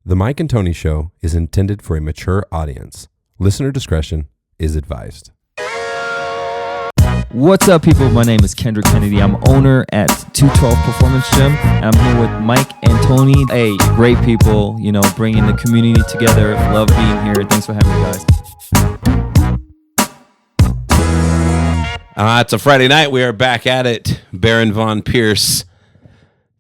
The Mike and Tony Show is intended for a mature audience. Listener discretion is advised. What's up, people? My name is Kendrick Kennedy. I'm owner at 212 Performance Gym. I'm here with Mike and Tony. Hey, great people, you know, bringing the community together. Love being here. Thanks for having me, guys. It's a Friday night. We are back at it. Baron Von Pierce.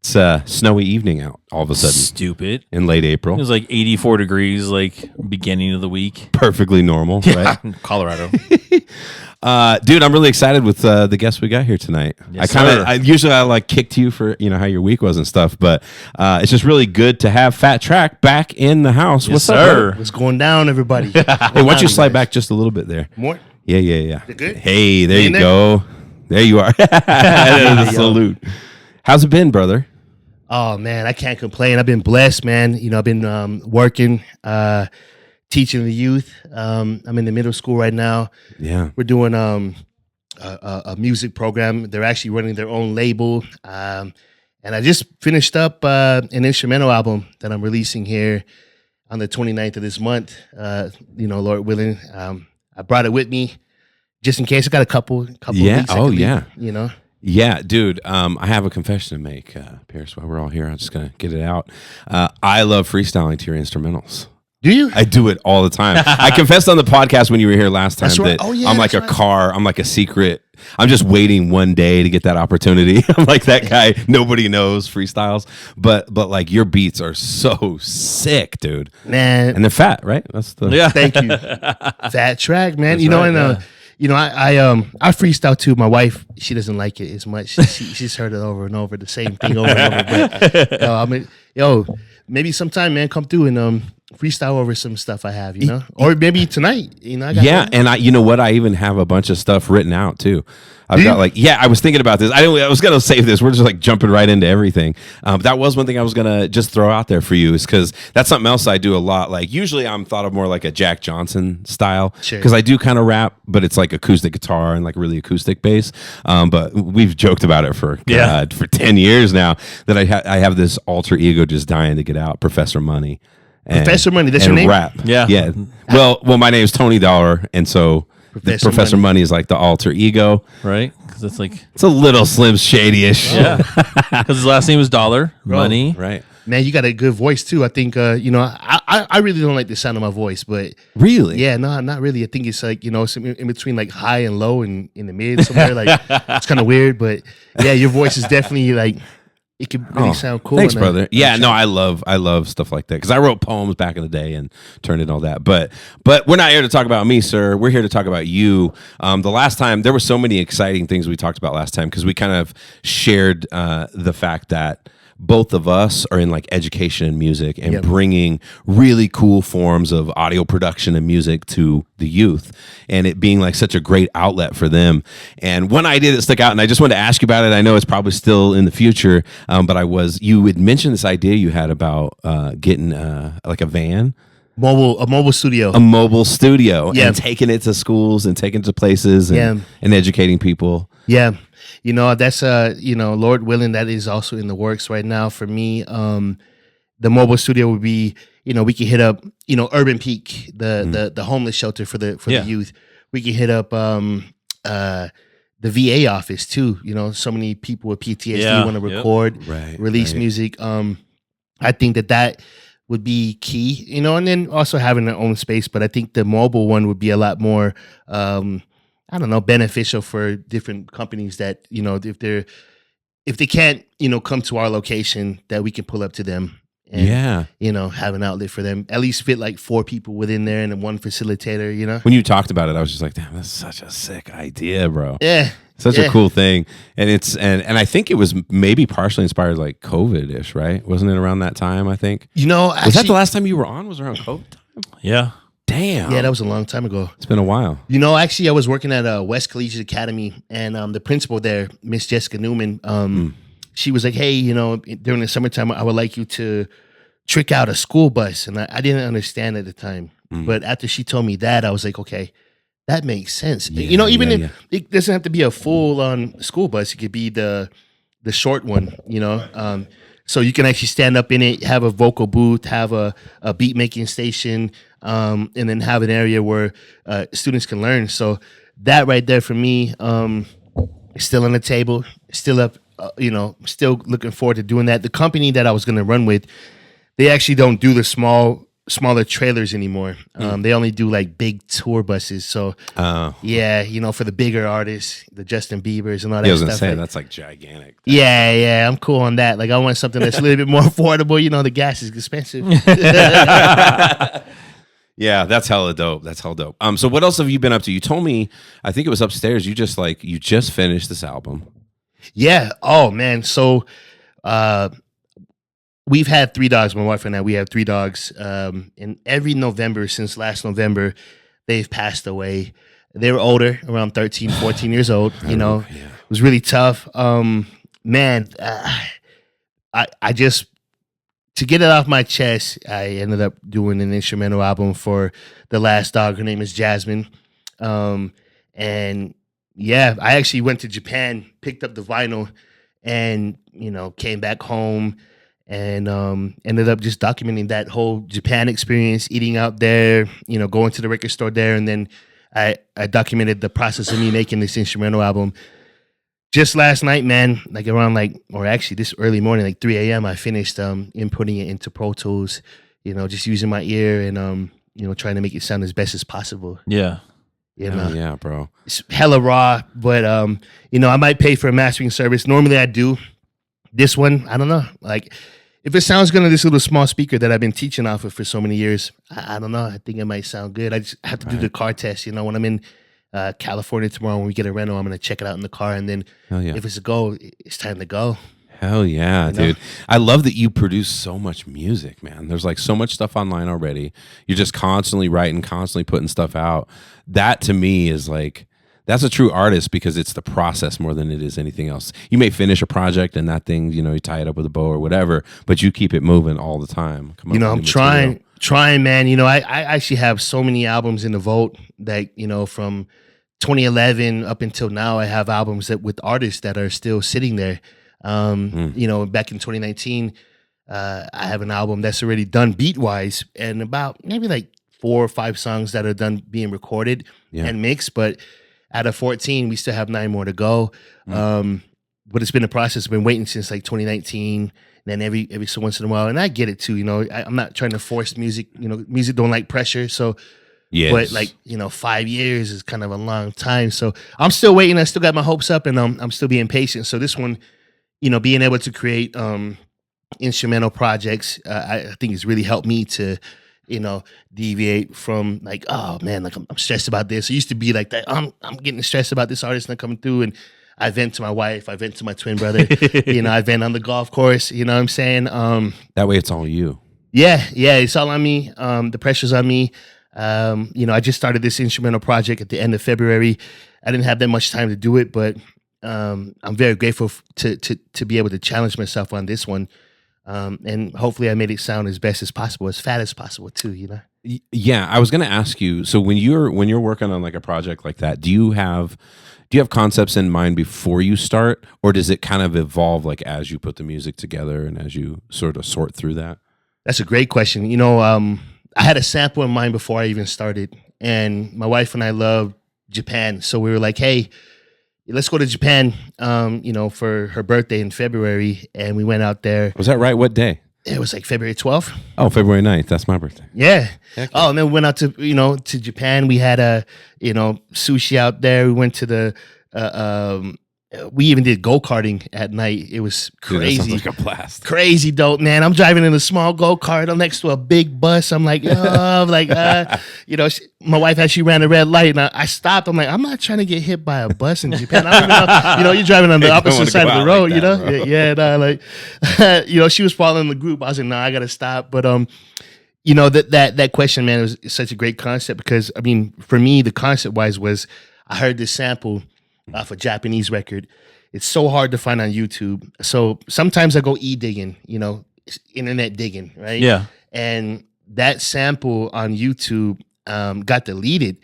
It's a snowy evening out all of a sudden. Stupid. In late It April. was like 84 degrees, like beginning of the week. Perfectly normal, right? Colorado. Dude, I'm really excited with the guests we got here tonight. Yes, I usually like kick to you for how your week was and stuff, but it's just really good to have Fat Trak back in the house. Yes, What's up, sir? brother? What's going down, everybody? Hey, why don't you slide back just a little bit there? More? Yeah. You good? Hey, there You you in there? go. There you are. That is a salute. How's it been, brother? Oh man, I can't complain. I've been blessed, man. You know, I've been working, teaching the youth. I'm in the middle school right now. Yeah. We're doing a music program. They're actually running their own label. And I just finished up an instrumental album that I'm releasing here on the 29th of this month. Lord willing. I brought it with me just in case. I got a couple Yeah. weeks I Oh, can leave, yeah. You know. Yeah, dude, I have a confession to make, Pierce, while we're all here. I'm just going to get it out. I love freestyling to your instrumentals. Do you? I do it all the time. I confessed on the podcast when you were here last time That's right. that Oh, yeah, I'm like a that's right. car. I'm like a secret. I'm just waiting one day to get that opportunity. I'm like that guy. Nobody knows freestyles, but like your beats are so sick, dude. Man. And they're fat, right? That's the Thank you. Fat Trak, man. That's you know, right, and I freestyle too. My wife, she doesn't like it as much. She's heard it over and over, the same thing over and over. But maybe sometime, man, come through and freestyle over some stuff I have, or maybe tonight. I got and you know what? I even have a bunch of stuff written out too. I've got I was thinking about this. I was gonna save this. We're just like jumping right into everything. That was one thing I was gonna just throw out there for you, is because that's something else I do a lot. Like usually I'm thought of more like a Jack Johnson style, because I do kind of rap, but it's like acoustic guitar and like really acoustic bass. But we've joked about it for 10 years now that I have this alter ego just dying to get out, Professor Money. Professor Money, that's your name? Rap. Yeah. Well, my name is Tony Dollar, and so Professor Money is like the alter ego. Right? Because it's like, It's a little Slim Shady-ish. yeah. Because his last name is Dollar. Money. Right. Man, you got a good voice too. I think I really don't like the sound of my voice, but Really? yeah, no, not really. I think it's like something in between like high and low and in the mid somewhere. Like it's kind of weird, but yeah, your voice is definitely like it could really sound cool. Thanks, brother. Yeah, no, I love stuff like that, because I wrote poems back in the day and turned in all that. But we're not here to talk about me, sir. We're here to talk about you. The last time, there were so many exciting things we talked about last time, because we kind of shared the fact that both of us are in like education and music, and bringing really cool forms of audio production and music to the youth, and it being like such a great outlet for them. And one idea that stuck out, and I just wanted to ask you about it. I know it's probably still in the future, but you had mentioned this idea you had about getting like a van. A mobile studio. A mobile studio, and taking it to schools and taking it to places and educating people. Yeah. That's Lord willing, that is also in the works right now for me. The mobile studio would be, we could hit up, Urban Peak, the homeless shelter for the youth. We could hit up the VA office too. So many people with PTSD want to record, release music. I think that would be key, and then also having their own space. But I think the mobile one would be a lot more beneficial for different companies that, if they can't, come to our location, that we can pull up to them and, have an outlet for them, at least fit like 4 people within there and then 1 facilitator, When you talked about it, I was just like, damn, that's such a sick idea, bro. Yeah. Such a cool thing. And it's, and I think it was maybe partially inspired like COVID-ish, right? Wasn't it around that time, I think? Actually, was that the last time you were on? Was it around COVID time? Yeah. Damn. Yeah, that was a long time ago. It's been a while. Actually, I was working at West Collegiate Academy, and the principal there, Miss Jessica Newman, she was like, hey, during the summertime, I would like you to trick out a school bus. And I didn't understand at the time. But after she told me that, I was like, okay, that makes sense. If it doesn't have to be a full-on school bus, it could be the short one, So you can actually stand up in it, have a vocal booth, have a beat making station, and then have an area where students can learn. So that right there for me, is still on the table, still up, still looking forward to doing that. The company that I was going to run with, they actually don't do the smaller trailers anymore. They only do like big tour buses. So yeah, for the bigger artists, the Justin Biebers and all that I was gonna stuff. say like, that's like gigantic. yeah, I'm cool on that. Like I want something that's a little bit more affordable. The gas is expensive. Yeah, that's hella dope. That's hella dope. So what else have you been up to? You told me, I think it was upstairs. You just finished this album. Yeah. Oh man. So we've had 3 dogs. My wife and I, we have 3 dogs. And every November since last November, they've passed away. They were older, around 13, 14 years old. Yeah. It was really tough. Man, I just, to get it off my chest, I ended up doing an instrumental album for the last dog. Her name is Jasmine. And yeah, I actually went to Japan, picked up the vinyl, and came back home and ended up just documenting that whole Japan experience, eating out there, going to the record store there, and then I documented the process of me making this instrumental album. Just last night, man, like around this early morning, like 3 a.m., I finished inputting it into Pro Tools, just using my ear and trying to make it sound as best as possible. Yeah. Yeah, bro. It's hella raw, but I might pay for a mastering service. Normally I do. This one, I don't know. Like if it sounds good on this little small speaker that I've been teaching off of for so many years, I don't know. I think it might sound good. I just have to do the car test. When I'm in California tomorrow, when we get a rental, I'm going to check it out in the car. And then if it's a go, it's time to go. Hell yeah, dude. I love that you produce so much music, man. There's like so much stuff online already. You're just constantly writing, constantly putting stuff out. That to me is like, that's a true artist because it's the process more than it is anything else. You may finish a project and that thing, you tie it up with a bow or whatever, but you keep it moving all the time. I'm trying, man. I actually have so many albums in the vault that, from 2011 up until now, I have albums that with artists that are still sitting there. Back in 2019, I have an album that's already done beat wise and about maybe like 4 or 5 songs that are done being recorded and mixed, but out of 14, we still have 9 more to go. But it's been a process. I've been waiting since like 2019. And then every so once in a while, and I get it too. I'm not trying to force music. Music don't like pressure. So, but like 5 years is kind of a long time. So I'm still waiting. I still got my hopes up, and I'm still being patient. So this one, being able to create instrumental projects, I think has really helped me to deviate from like, oh man, like I'm stressed about this. It used to be like that. I'm getting stressed about this artist not coming through, and I vent to my wife, I vent to my twin brother, I vent on the golf course. You know what I'm saying? That way, it's all you. Yeah, it's all on me. The pressure's on me. I just started this instrumental project at the end of February. I didn't have that much time to do it, but I'm very grateful to be able to challenge myself on this one. And hopefully I made it sound as best as possible, as fat as possible too, Yeah, I was going to ask you, so when you're working on like a project like that, do you have concepts in mind before you start, or does it kind of evolve like as you put the music together and as you sort of sort through that? That's a great question. I had a sample in mind before I even started, and my wife and I love Japan. So we were like, hey, let's go to Japan, for her birthday in February. And we went out there. Was that right? What day? It was like February 12th. Oh, February 9th. That's my birthday. Yeah. Okay. Oh, and then we went out to, to Japan. We had sushi out there. We went to the, we even did go-karting at night. It was crazy. Dude, that sounds like a blast. Crazy dope, man. I'm driving in a small go-kart. I'm next to a big bus. I'm like, my wife actually ran a red light, and I stopped. I'm like, I'm not trying to get hit by a bus in Japan. I don't even know. You're driving on the opposite side of the road, like that, she was following the group. I was like, nah, I got to stop. But, that question, man, was such a great concept because, I mean, for me, the concept-wise was I heard this sample off a Japanese record. It's so hard to find on YouTube. So sometimes I go digging, internet digging, right? Yeah. And that sample on YouTube got deleted.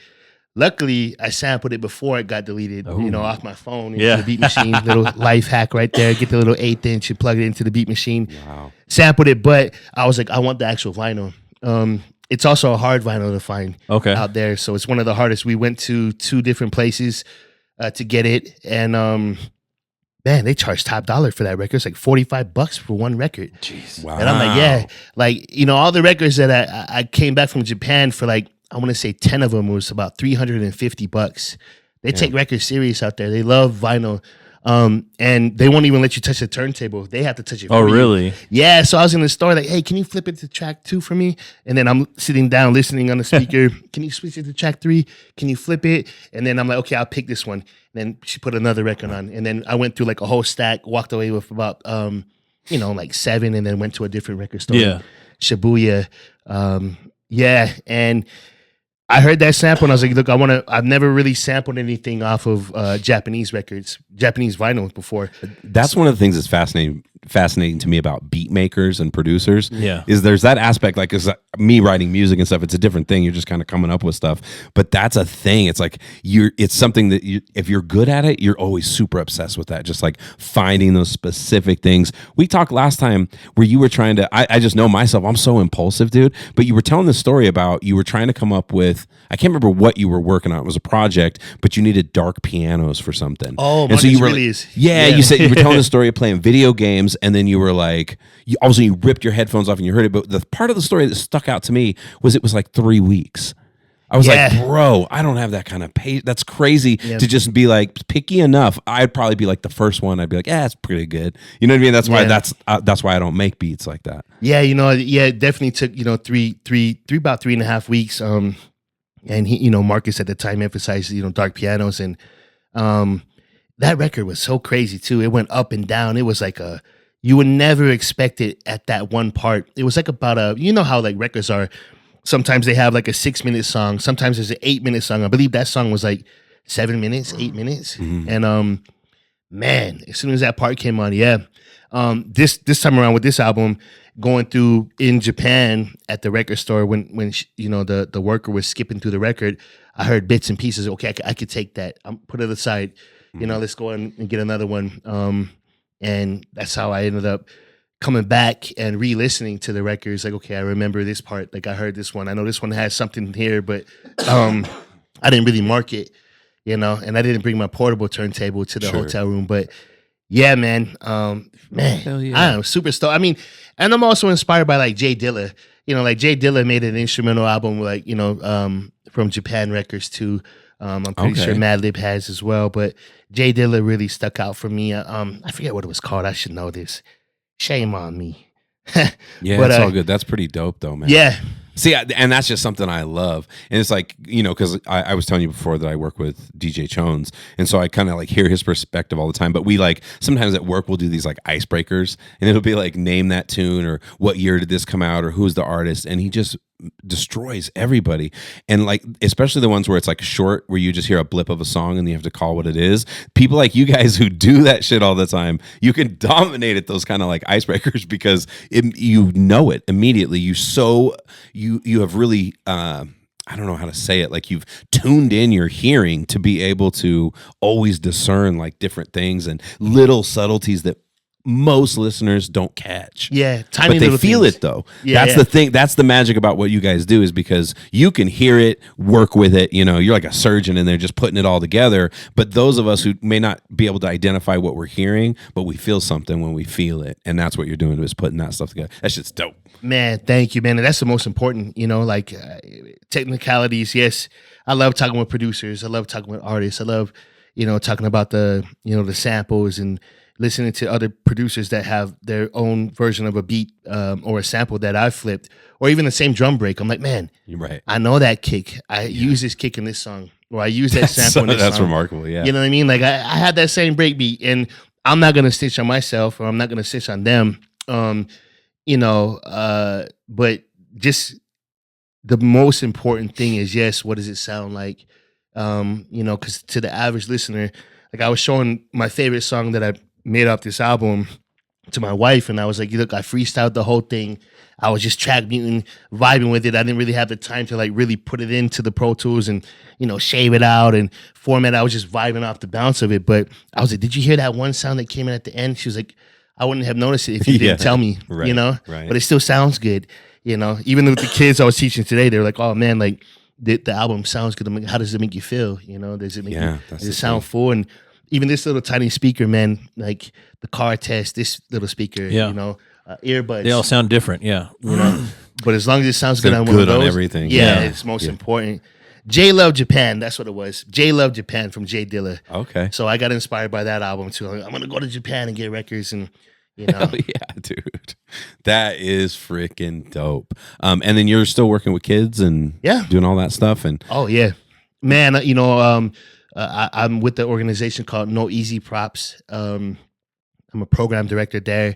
Luckily, I sampled it before it got deleted, off my phone into Yeah. the beat machine. Little life hack right there. Get the little 1/8 inch and plug it into the beat machine. Wow. Sampled it, but I was like, I want the actual vinyl. It's also a hard vinyl to find out there, so it's one of the hardest. We went to 2 different places to get it, and man, they charge top dollar for that record. It's like $45 for one record. Jeez. Wow. And I'm like, yeah, like, all the records that I came back from Japan for, like, I want to say 10 of them was about $350. They take records serious out there. They love vinyl. And they won't even let you touch the turntable. They have to touch it. Oh, really? Yeah. So I was in the store like, hey, can you flip it to track 2 for me? And then I'm sitting down listening on the speaker. Can you switch it to track 3? Can you flip it? And then I'm like, okay, I'll pick this one. And then she put another record on. And then I went through like a whole stack, walked away with about, like 7, and then went to a different record store. Yeah. Shibuya. And I heard that sample and I was like, look, I've never really sampled anything off of Japanese records, Japanese vinyl before. That's one of the things that's fascinating to me about beat makers and producers. Yeah. Is there's that aspect, like, is me writing music and stuff, it's a different thing. You're just kind of coming up with stuff, but that's a thing. It's like it's something that if you're good at it, you're always super obsessed with that. Just like finding those specific things. We talked last time where you were trying to, I just know myself, I'm so impulsive, dude, but you were telling the story about you were trying to come up with, I can't remember what you were working on. It was a project, but you needed dark pianos for something. Oh, and so you were Marcus yeah, you said you were telling the story of playing video games, and then you were like, all of a sudden you ripped your headphones off and you heard it. But the part of the story that stuck out to me was it was like 3 weeks. I was like, bro, I don't have that kind of patience. That's crazy to just be like picky enough. I'd probably be like the first one. I'd be like, yeah, it's pretty good. You know what I mean? That's why that's why I don't make beats like that. Yeah, it definitely took about 3.5 weeks. And he, Marcus at the time emphasized, dark pianos, and that record was so crazy too. It went up and down. It was like you would never expect it at that one part. It was like about how like records are. Sometimes they have like a 6-minute song. Sometimes there's an 8-minute song. I believe that song was like 7 minutes, 8 minutes. Mm-hmm. And man, as soon as that part came on, this time around with this album, going through in Japan at the record store when the worker was skipping through the record, I heard bits and pieces. Okay, I could take that. Put it aside. Let's go and get another one. And that's how I ended up coming back and re-listening to the records. Like, okay, I remember this part. Like, I heard this one. I know this one has something here, but I didn't really mark it, and I didn't bring my portable turntable to the hotel room. But yeah, man, Hell yeah. I am super stoked. I mean, and I'm also inspired by like Jay Dilla. Like Jay Dilla made an instrumental album, like, from Japan Records too. I'm pretty sure Madlib has as well, but Jay Dilla really stuck out for me. I forget what it was called. I should know this. Shame on me. Yeah, but, it's all good. That's pretty dope, though, man. Yeah. See, and that's just something I love. And it's like, because I was telling you before that I work with DJ Chones. And so I kind of like hear his perspective all the time. But we like, sometimes at work, we'll do these like icebreakers. And it'll be like, name that tune, or what year did this come out, or who's the artist. And he just destroys everybody. And like, especially the ones where it's like short, where you just hear a blip of a song and you have to call what it is. People like you guys who do that shit all the time, you can dominate at those kind of like icebreakers because you know it immediately. You have really I don't know how to say it, like you've tuned in your hearing to be able to always discern like different things and little subtleties that most listeners don't catch. Yeah, tiny but they little feel things. it though. Yeah, that's the thing. That's the magic about what you guys do, is because you can hear it, work with it. You're like a surgeon and they're just putting it all together. But those of us who may not be able to identify what we're hearing, but we feel something when we feel it, and that's what you're doing, is putting that stuff together. That shit's dope. Man, thank you, man. And that's the most important, like technicalities. Yes, I love talking with producers. I love talking with artists. I love, talking about the samples and listening to other producers that have their own version of a beat or a sample that I flipped, or even the same drum break. I'm like, man, You're right. I know that kick. I use this kick in this song, or I use that sample in this That's song. remarkable. Yeah. You know what I mean? Like I had that same break beat, and I'm not gonna stitch on myself, or I'm not gonna stitch on them. But just the most important thing is, yes, what does it sound like? Because to the average listener, like I was showing my favorite song that I made off this album to my wife, and I was like, look, I freestyled the whole thing. I was just track muting, vibing with it. I didn't really have the time to like really put it into the Pro Tools and, you know, shave it out and format. I was just vibing off the bounce of it. But I was like, did you hear that one sound that came in at the end? She was like, I wouldn't have noticed it if you didn't tell me, right, you know? right. But it still sounds good, you know? Even with the kids I was teaching today, they were like, oh man, like the album sounds good. I'm like, how does it make you feel? You know, does it make you, does it sound full? And even this little tiny speaker, man, like the car test, this little speaker, you know, earbuds. They all sound different. Yeah. You know, but as long as it sounds good on one good of those, on everything. Yeah, it's most important. J Love Japan, that's what it was. J Love Japan from Jay Dilla. Okay. So I got inspired by that album too. I'm gonna go to Japan and get records, and you know, Hell yeah, dude, that is freaking dope. And then you're still working with kids and doing all that stuff. And oh yeah, man, you know, I'm with the organization called No Easy Props. I'm a program director there,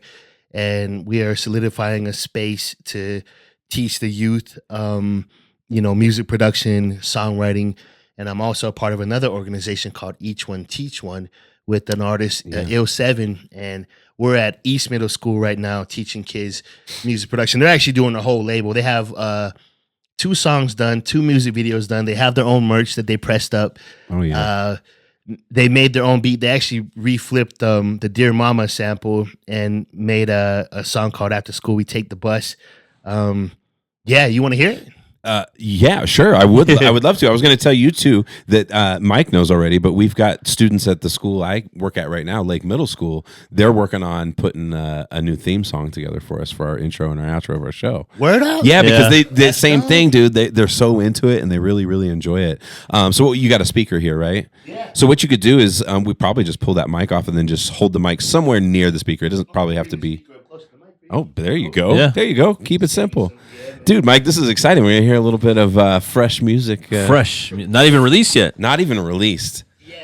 and we are solidifying a space to teach the youth, you know, music production, songwriting, and I'm also a part of another organization called Each One Teach One with an artist, Il7, and we're at East Middle School right now teaching kids music production. They're actually doing a whole label. They have 2 songs done, 2 music videos done. They have their own merch that they pressed up. oh yeah, They made their own beat. They actually reflipped the Dear Mama sample and made a song called After School We Take the Bus. Yeah, you want to hear it? yeah, sure. I would love to. I was going to tell you too that Mike knows already, but we've got students at the school I work at right now, Lake Middle School. They're working on putting a new theme song together for us for our intro and our outro of our show. Word up. Yeah, because they same thing, dude. They're so into it and they really, really enjoy it. So you got a speaker here, right? Yeah. So what you could do is we probably just pull that mic off and then just hold the mic somewhere near the speaker. It doesn't probably have to be. Oh, there you go. Yeah. There you go. Keep it simple. Dude, Mike, this is exciting. We're going to hear a little bit of fresh music. Fresh. Not even released yet. Not even released. Yeah.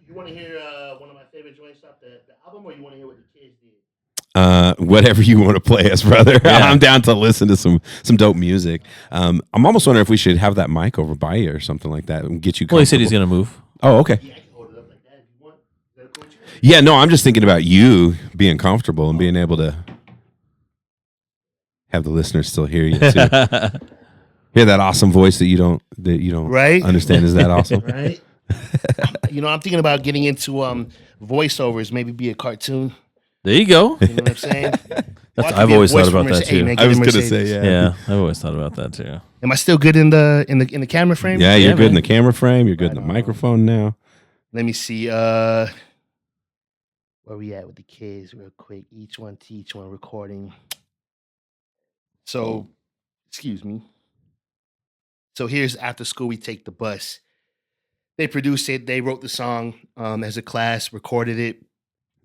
You want to hear one of my favorite joints off the album, or you want to hear what the kids did? Whatever you want to play us, brother. Yeah. I'm down to listen to some dope music. I'm almost wondering if we should have that mic over by you or something like that and get you Well, he said he's going to move. Oh, okay. Yeah, I can hold it up like that if you want. Is that cool with you? Yeah, no, I'm just thinking about you being comfortable and being able to have the listeners still hear you too. Hear that awesome voice that you don't Right? understand is that awesome. Right? You know, I'm thinking about getting into voiceovers, maybe be a cartoon. There you go. You know what I'm saying? I've always thought about that too. I was gonna say Yeah, I've always thought about that too. Am I still good in the camera frame? Yeah, you're Yeah, good in man. the camera frame. You're good in the microphone now. Let me see. Where we at with the kids, real quick. Each One Teach One recording. So, excuse me. So here's After School We Take the Bus. They produced it. They wrote the song as a class, recorded it.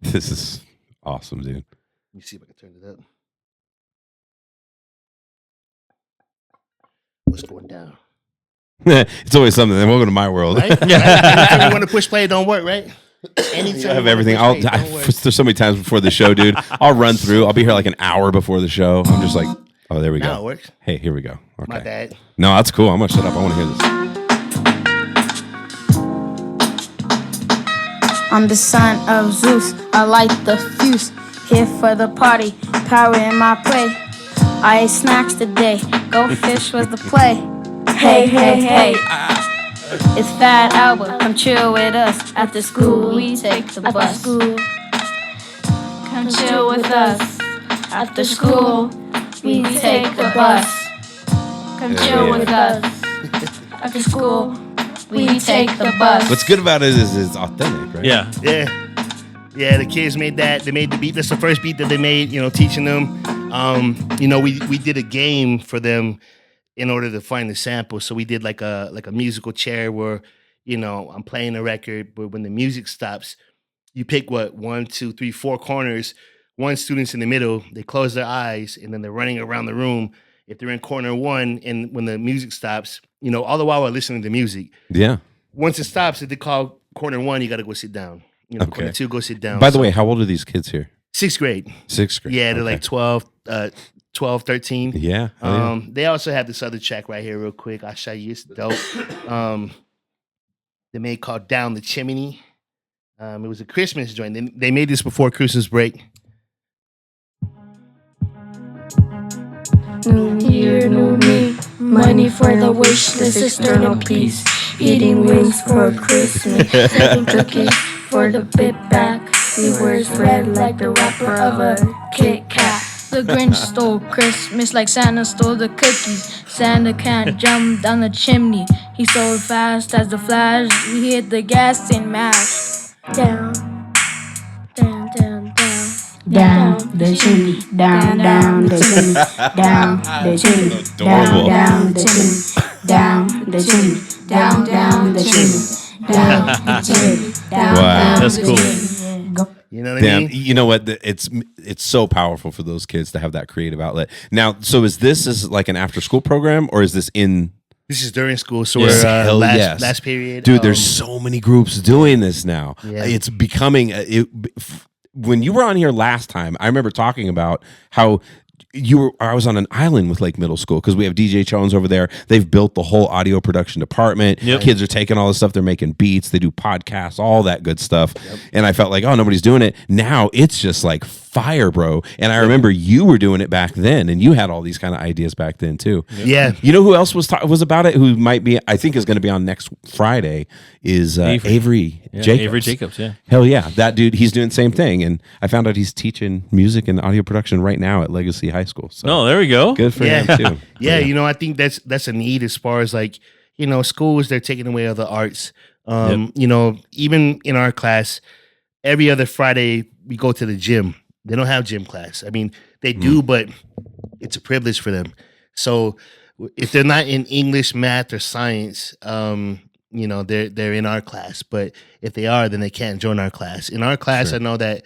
This is awesome, dude. Let me see if I can turn it up. What's going down? It's always something. Then welcome to my world. Right? Anytime you want to push play, it don't work, right? Anytime I have you everything. wanna push play, it don't work. There's so many times before the show, dude. I'll run through. I'll be here like an hour before the show. I'm just like, oh, there we Now it go. works. Hey, here we go. Okay. My bad. No, that's cool. I'm gonna shut up. I want to hear this. I'm the son of Zeus, I light the fuse. Here for the party, power in my play. I ate snacks today, go fish was the play. Hey, hey, hey. It's Fat Albert, come chill with us. After school, we take the bus. Come chill with us. After school, we take the bus. Come chill with us. After school, we take the bus. What's good about it is it's authentic, right? Yeah. Yeah, the kids made that. They made the beat. That's the first beat that they made, you know, teaching them. You know, we did a game for them in order to find the sample. So we did like a musical chair where, you know, I'm playing a record, but when the music stops, you pick 1, 2, 3, 4 corners. One student's in the middle, they close their eyes, and then they're running around the room. If they're in corner 1, and when the music stops, you know, all the while we're listening to music. Yeah. Once it stops, if they call corner 1, you got to go sit down. You know, Okay. corner 2, go sit down. By the way, how old are these kids here? 6th grade. 6th grade. Yeah, they're Okay. like 12, 13. Yeah. Oh, yeah. They also have this other track right here real quick. I'll show you. It's dope. They made called Down the Chimney. It was a Christmas joint. They made this before Christmas break. new me. Money for the wish list, external peace. Eating wings for Christmas. Selling cookies for the bit back. He wears red like the wrapper of a Kit Kat. The Grinch stole Christmas like Santa stole the cookies. Santa can't jump down the chimney. He's so fast as the Flash. He hit the gas and mash. Down, down, down, down. Down the chimney, down the chimney, down the chimney, down the chimney, down the chimney, down the chimney, down the chimney, Wow. That's cool. You know what I Damn, mean? you know what? It's so powerful for those kids to have that creative outlet. Now, so is this like an after school program, or is this in? This is during school, so Yes. we're Hell yes. last period. Dude, there's so many groups doing this now. Yeah. It's becoming when you were on here last time, I remember talking about how I was on an island with Lake Middle School because we have DJ Jones over there. They've built the whole audio production department. Yep. Kids are taking all this stuff. They're making beats. They do podcasts, all that good stuff. Yep. And I felt like, oh, nobody's doing it. Now it's just like fire, bro. And I remember you were doing it back then, and you had all these kind of ideas back then too. Yep. Yeah. You know who else was about it? Who might be? I think is going to be on next Friday. Is Avery Yeah, Jacobs? Avery Jacobs, yeah. Hell yeah, that dude. He's doing the same thing, and I found out he's teaching music and audio production right now at Legacy High School. So No, there we go. good for Yeah. him too. Yeah, you know, I think that's a need as far as like, you know, schools, they're taking away other arts. You know, even in our class, every other Friday we go to the gym. They don't have gym class. I mean, they do, but it's a privilege for them. So if they're not in English, math, or science, you know, they're in our class. But if they are, then they can't join our class. In our class, Sure. I know that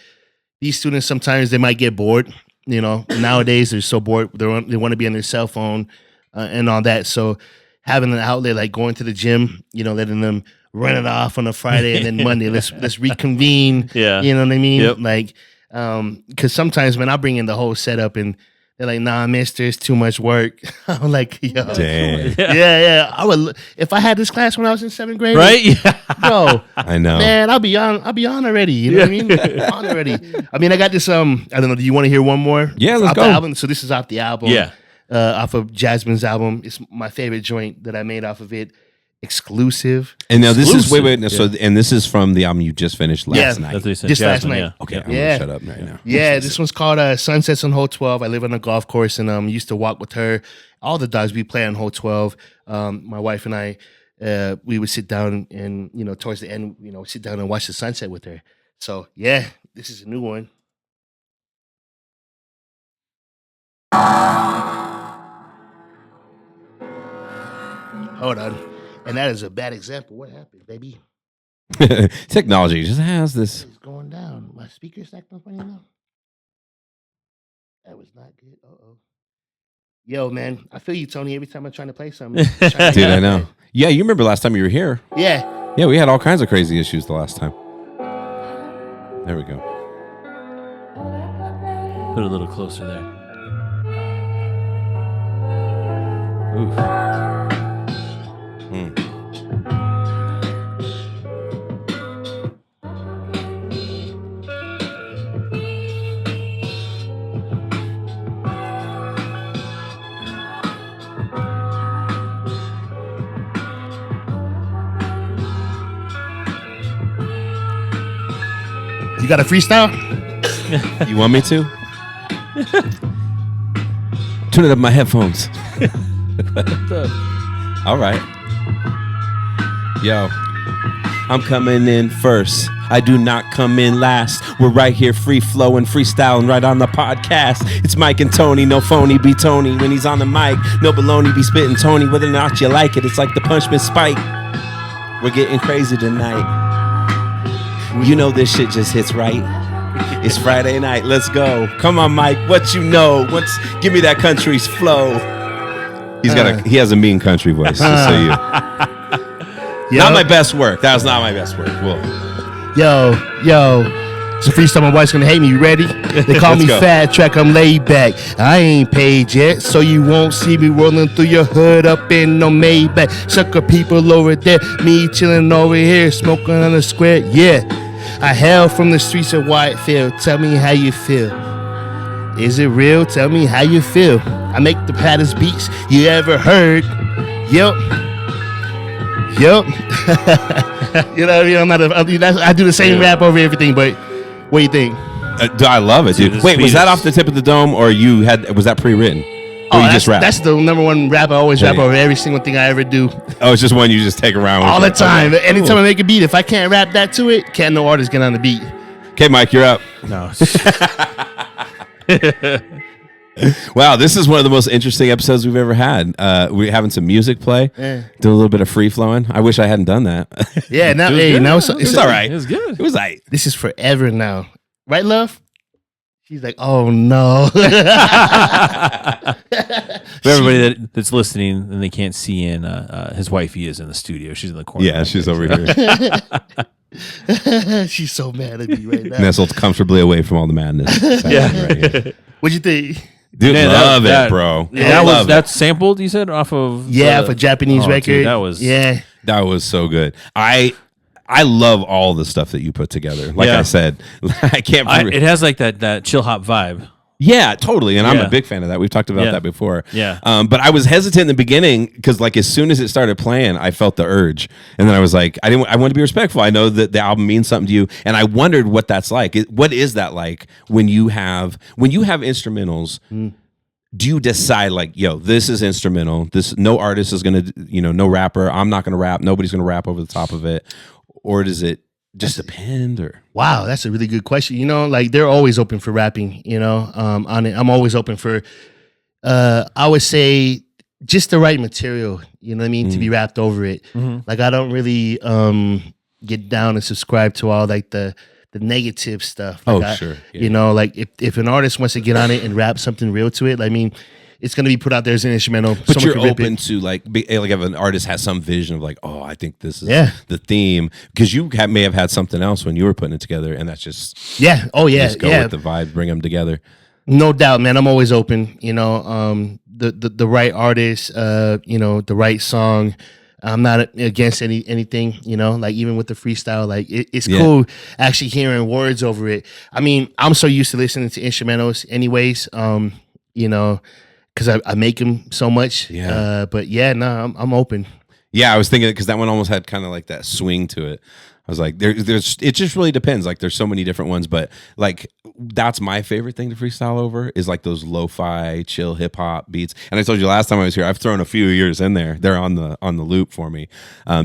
these students sometimes they might get bored. You know, nowadays they're so bored. They want to be on their cell phone and all that. So having an outlet like going to the gym, you know, letting them run it off on a Friday and then Monday, let's reconvene. Yeah. You know what I mean? Yep. Like, because sometimes when I bring in the whole setup and they're like, nah, mister, it's too much work. I'm like, yo. Damn. Yeah. I would if I had this class when I was in 7th grade. Right? Yeah. Bro, I know. man, I'll be on already. You know what I mean? On already. I mean, I got this. I don't know. Do you want to hear one more? Yeah, let's off go. The album. So this is off the album. Yeah. Off of Jasmine's album. It's my favorite joint that I made off of it. Exclusive. And now this is Exclusive. wait. So and this is from the album you just finished last night. That's what he said. Just last Jasmine, night. yeah. Okay, I'm Yeah. gonna shut up right now. Yeah, this one's called Sunsets on Hole 12. I live on a golf course and used to walk with her. All the dogs we play on Hole 12. My wife and I, we would sit down and, you know, towards the end, you know, sit down and watch the sunset with her. So, yeah, this is a new one. Hold on. And that is a bad example. What happened, baby? Technology just has this. It's going down. My speaker's acting funny now. That was not good. Uh-oh. Yo, man, I feel you, Tony, every time I'm trying to play something. Dude, I know. Yeah, you remember last time you were here? Yeah. Yeah, we had all kinds of crazy issues the last time. There we go. Put it a little closer there. Oof. You got a freestyle? You want me to? Tune it up my headphones. All right. Yo, I'm coming in first. I do not come in last. We're right here free flowing, freestyling right on the podcast. It's Mike and Tony, no phony be Tony. When he's on the mic, no baloney be spitting Tony. Whether or not you like it, it's like the punchman Spike. We're getting crazy tonight. You know this shit just hits right. It's Friday night. Let's go. Come on, Mike. What you know? Give me that country's flow. He has a mean country voice. Just so you. Not my best work. That was not my best work. Whoa. Yo. It's a freestyle. My wife's gonna hate me. You ready? They call me go. Fat Trak. I'm laid back. I ain't paid yet, so you won't see me rolling through your hood up in no Maybach. Sucker people over there, me chilling over here, smoking on the square. Yeah, I hail from the streets of Whitefield. Tell me how you feel. Is it real? Tell me how you feel. I make the baddest beats you ever heard. Yup. You know what I mean? I do the same rap over everything, but what do you think? I love it, dude. Dude, Wait, this was that beat off the tip of the dome, or was that pre-written? Or you just rap? That's the number one rap I always rap Yeah. over every single thing I ever do. Oh, it's just one you just take around with All you. the time. Okay, Anytime cool. I make a beat, if I can't rap that to it, can't no artist get on the beat. Okay, Mike, you're up. No. Wow, this is one of the most interesting episodes we've ever had. We're having some music play, Yeah. do a little bit of free flowing. I wish I hadn't done that. Yeah, now, was hey, good. now It It's all right. It was good. It was like this is forever now. Right, love? She's like, oh no. For everybody that's listening and they can't see in, his wifey is in the studio. She's in the corner. yeah, she's over here, She's so mad at me right now. nestled comfortably away from all the madness. Yeah. right here. What'd you think? Dude, Man, love that- it, bro. Yeah, Love it. that's sampled. You said off of Yeah, for Japanese oh, record. dude, that was yeah. That was so good. I love all the stuff that you put together. Like Yeah. I said, I can't. It has like that chill hop vibe. Yeah, totally. And I'm Yeah. a big fan of that. We've talked about Yeah. that before. Yeah. But I was hesitant in the beginning because, like, as soon as it started playing, I felt the urge, and then I was like, I want to be respectful. I know that the album means something to you, and I wondered what that's like. What is that like when you have instrumentals? Do you decide like, yo, this is instrumental? This no artist is gonna, no rapper. I'm not gonna rap. Nobody's gonna rap over the top of it, or does it just depend? Or Wow, that's a really good question. Like they're always open for rapping, on it. I'm always open for I would say just the right material, you know what I mean, to be rapped over it. Like I don't really get down and subscribe to all like the negative stuff. Like sure. Yeah. Like if an artist wants to get on it and rap something real to it, I mean, it's gonna be put out there as an instrumental. But Someone you're can rip open it. to like if an artist has some vision of like, oh, I think this is Yeah. the theme, because you may have had something else when you were putting it together, and that's just Yeah. Oh yeah. just go yeah. with the vibe, bring them together. No doubt, man. I'm always open. The right artist, the right song. I'm not against anything. Like even with the freestyle, like it's Yeah. cool actually hearing words over it. I mean, I'm so used to listening to instrumentals, anyways. Because I make them so much. Yeah. But yeah, no, I'm open. Yeah, I was thinking because that one almost had kind of like that swing to it. I was like, there's it just really depends. Like there's so many different ones, but like that's my favorite thing to freestyle over is like those lo-fi, chill hip hop beats. And I told you last time I was here, I've thrown a few of yours in there. They're on the loop for me,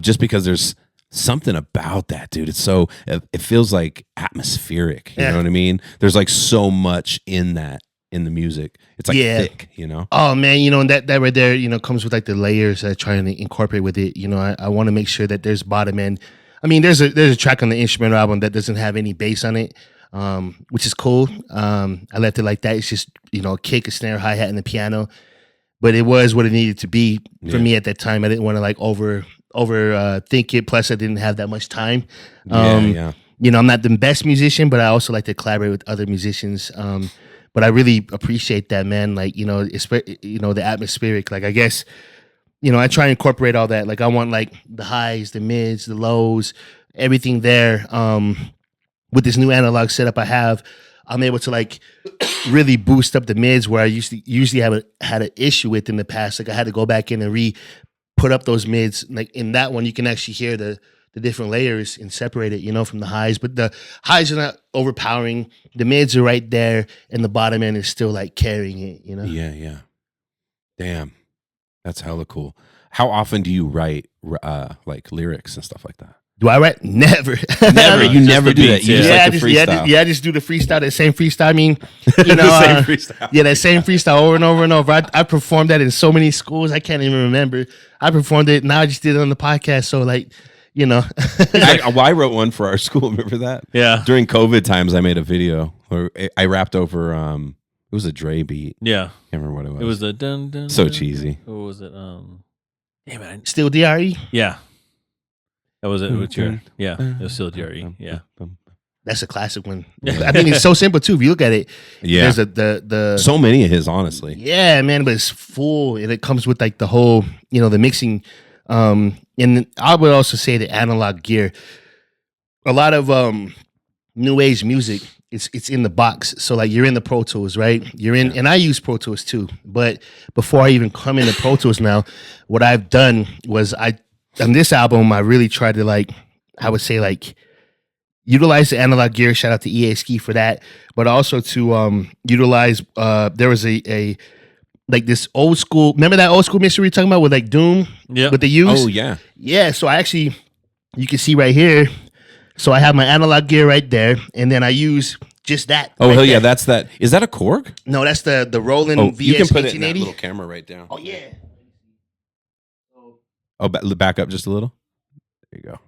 just because there's something about that, dude. It's so it feels like atmospheric. You Yeah. know what I mean? There's like so much in that in the music. It's like Yeah. thick, Oh man, and that right there, comes with like the layers that I try and incorporate with it. I want to make sure that there's bottom end. I mean, there's a track on the instrumental album that doesn't have any bass on it, which is cool. I left it like that. It's just a kick, a snare, hi hat, and the piano. But it was what it needed to be for me at that time. I didn't want to like over think it. Plus, I didn't have that much time. Yeah. I'm not the best musician, but I also like to collaborate with other musicians. But I really appreciate that, man. Like, the atmospheric. Like, I guess, I try and incorporate all that. Like, I want like the highs, the mids, the lows, everything there. With this new analog setup I have, I'm able to like really boost up the mids where I usually had an issue with in the past. Like, I had to go back in and put up those mids. Like in that one, you can actually hear the different layers and separate it, from the highs. But the highs are not overpowering. The mids are right there, and the bottom end is still like carrying it, Yeah. Damn, that's hella cool. How often do you write like lyrics and stuff like that? Do I write? Never. Never. You never the do that. beats, You yeah. just I like to freestyle. I just do the freestyle, that same freestyle. I mean, The same freestyle. yeah, that same freestyle over and over and over. I performed that in so many schools, I can't even remember. I performed it. Now I just did it on the podcast. So like, I wrote one for our school. Remember that? Yeah. During COVID times, I made a video where I rapped over. It was a Dre beat. Yeah. Can't remember what it was. It was the dun dun. So dun, cheesy. What was it? Damn it. Still DRE. Yeah. That was it. What's your? Yeah. It was still DRE. Yeah. That's a classic one. I mean, it's so simple too. If you look at it, Yeah. there's the So many of his, honestly. yeah, man, but it's full and it comes with like the whole, the mixing. And I would also say the analog gear. A lot of new age music it's in the box. So like you're in the Pro Tools, right? You're in, and I use Pro Tools too. But before I even come into Pro Tools now, what I've done was on this album I really tried to like, I would say like utilize the analog gear. Shout out to EA Ski for that, but also to utilize. There was a like this old school. Remember that old school mixer we were talking about with like Doom? Yeah. With the use. Oh yeah. Yeah. So I actually, you can see right here. So I have my analog gear right there, and then I use just that. Oh right hell yeah, there. that's that. Is that a Korg? No, that's the Roland Oh, VS you can put it in that 1880. little camera right down. Oh yeah. Oh, back up just a little. There you go.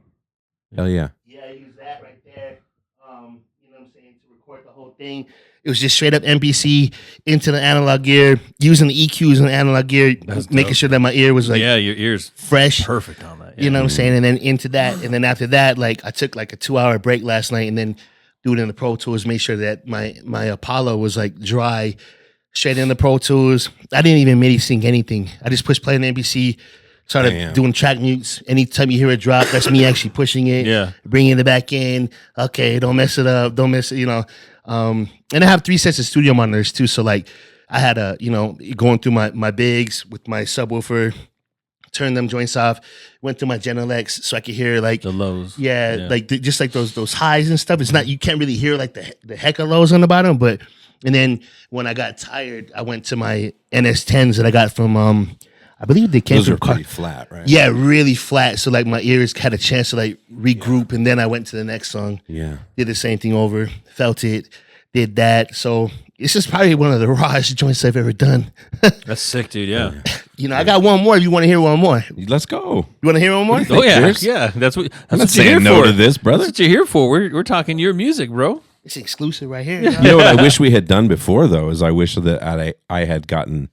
Hell yeah. Yeah, I use that right there. You know what I'm saying, to record the whole thing. It was just straight up MPC into the analog gear, using the EQs and the analog gear, making sure that my ear was like your ears fresh. perfect on that. Yeah. You know what I'm saying? And then into that, and then after that, like I took like a 2-hour break last night, and then do it in the Pro Tools. Make sure that my Apollo was like dry, straight in the Pro Tools. I didn't even MIDI sync anything. I just pushed play on MPC. Started doing track mutes. Anytime you hear it drop, that's me actually pushing it. Yeah. Bringing it back in. Okay, don't mess it up. Don't mess it, you know. And I have 3 sets of studio monitors too. So like I had going through my bigs with my subwoofer, turned them joints off, went through my Genelex so I could hear like The lows. Yeah, like just like those highs and stuff. It's not, you can't really hear like the heck of lows on the bottom, but and then when I got tired, I went to my NS10s that I got from I believe they came Those from are pretty flat, right? Yeah, really flat. So like my ears had a chance to like regroup, and then I went to the next song. Yeah. Did the same thing over, felt it, did that. So it's just probably one of the rawest joints I've ever done. That's sick, dude. Yeah. You know, I got one more if you want to hear one more. Let's go. You want to hear one more? Oh yeah, Cheers. yeah. That's what I'm not what you're saying here no for. to this, brother. That's what you're here for. We're talking your music, bro. It's exclusive right here. You know what I wish we had done before though is I wish that I had gotten.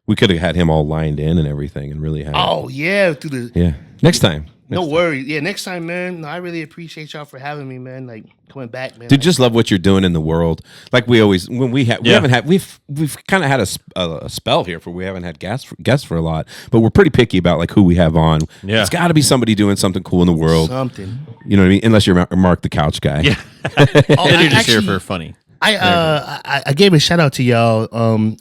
We could have had him all lined in and everything, and really had. Oh yeah, through the Yeah. Next time. no worries. Yeah, next time, man. No, I really appreciate y'all for having me, man. Like coming back, man. Dude, just love what you're doing in the world. Like we always, when we haven't had, we've kind of had a spell here for we haven't had guests for a lot, but we're pretty picky about like who we have on. Yeah. It's got to be somebody doing something cool in the world. Something. You know what I mean? Unless you're Mark the Couch guy. Yeah. Oh, And you're just here actually, for funny. I gave a shout out to y'all,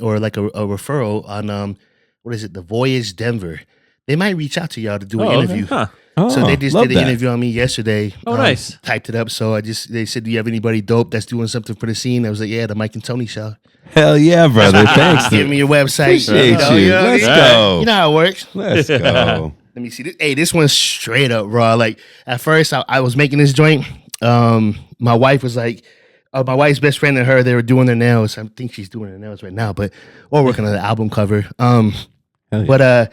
or like a referral on what is it, The Voyage Denver. They might reach out to y'all to do an interview. Huh. Oh, So they just love did an that. interview on me yesterday. Oh, nice. Typed it up. So they said, do you have anybody dope that's doing something for the scene? I was like, yeah, the Mike and Tony show. Hell yeah, brother. Thanks. Give me your website. Appreciate you. Let's You go. know how it works. Let's go. Let me see this. Hey, this one's straight up raw. Like at first I was making this joint. My wife was like, my wife's best friend and her, they were doing their nails. I think she's doing her nails right now, but we're working on the album cover. Yeah. But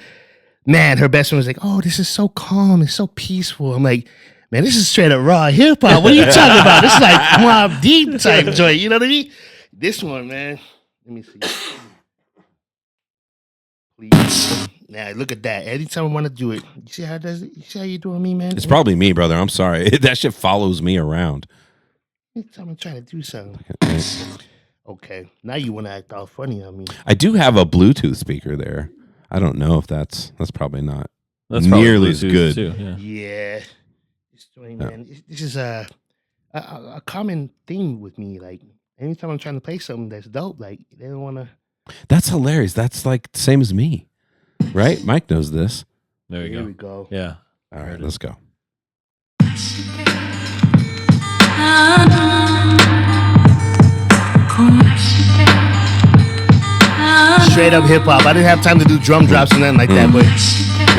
man, her best friend was like, "Oh, this is so calm, it's so peaceful." I'm like, "Man, this is straight up raw hip hop. What are you talking about? This is like Mobb Deep type joint." You know what I mean? This one, man. Let me see. Please. Now look at that. Anytime I want to do it, you see how it does it? You see how you doing me, man? It's probably me, brother. I'm sorry. That shit follows me around. Anytime I'm trying to do something. Okay, now you want to act all funny on me. I do have a Bluetooth speaker there. I don't know if that's probably not That's probably nearly as Bluetooth, good. too. Yeah. Yeah, this joint, man. This is a common theme with me. Like anytime I'm trying to play something that's dope, like they don't want to. That's hilarious. That's like same as me, right? Mike knows this. There we Here go. we go. Yeah. All right, let's go. Straight up hip hop. I didn't have time to do drum drops and nothing like that, but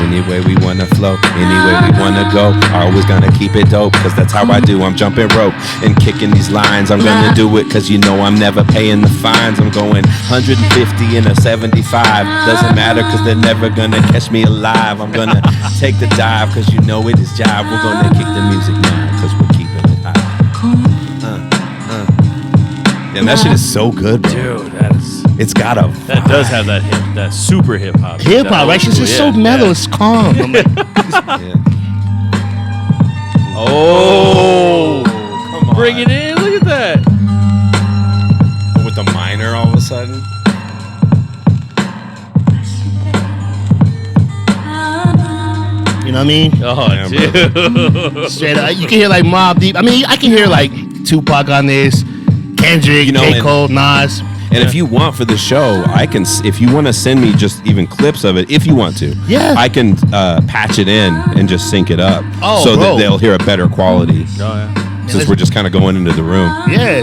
Anyway we wanna flow, anyway we wanna go. Always gonna keep it dope, cause that's how I do. I'm jumping rope and kicking these lines. I'm gonna do it cause you know I'm never paying the fines. I'm going 150 and a 75. Doesn't matter cause they're never gonna catch me alive. I'm gonna take the dive cause you know it is jive. We're gonna kick the music now cause we're keeping it high. And that shit is so good, bro. Dude, It's got a that does have that super hip hop. hip hop, right? It's just so mellow. It's calm. I'm like, yeah. Oh, Come on. bring it in. Look at that. With the minor all of a sudden. you know what I mean? Oh, Yeah, dude. Straight up, you can hear like Mobb Deep. I mean, I can hear like Tupac on this, Kendrick, You know, J. and- Cole, Nas. And if you want for the show, I can. If you want to send me just even clips of it, if you want to, Yeah. I can patch it in and just sync it up, Oh, so bro. that they'll hear a better quality. Since we're just kind of going into the room. Yeah.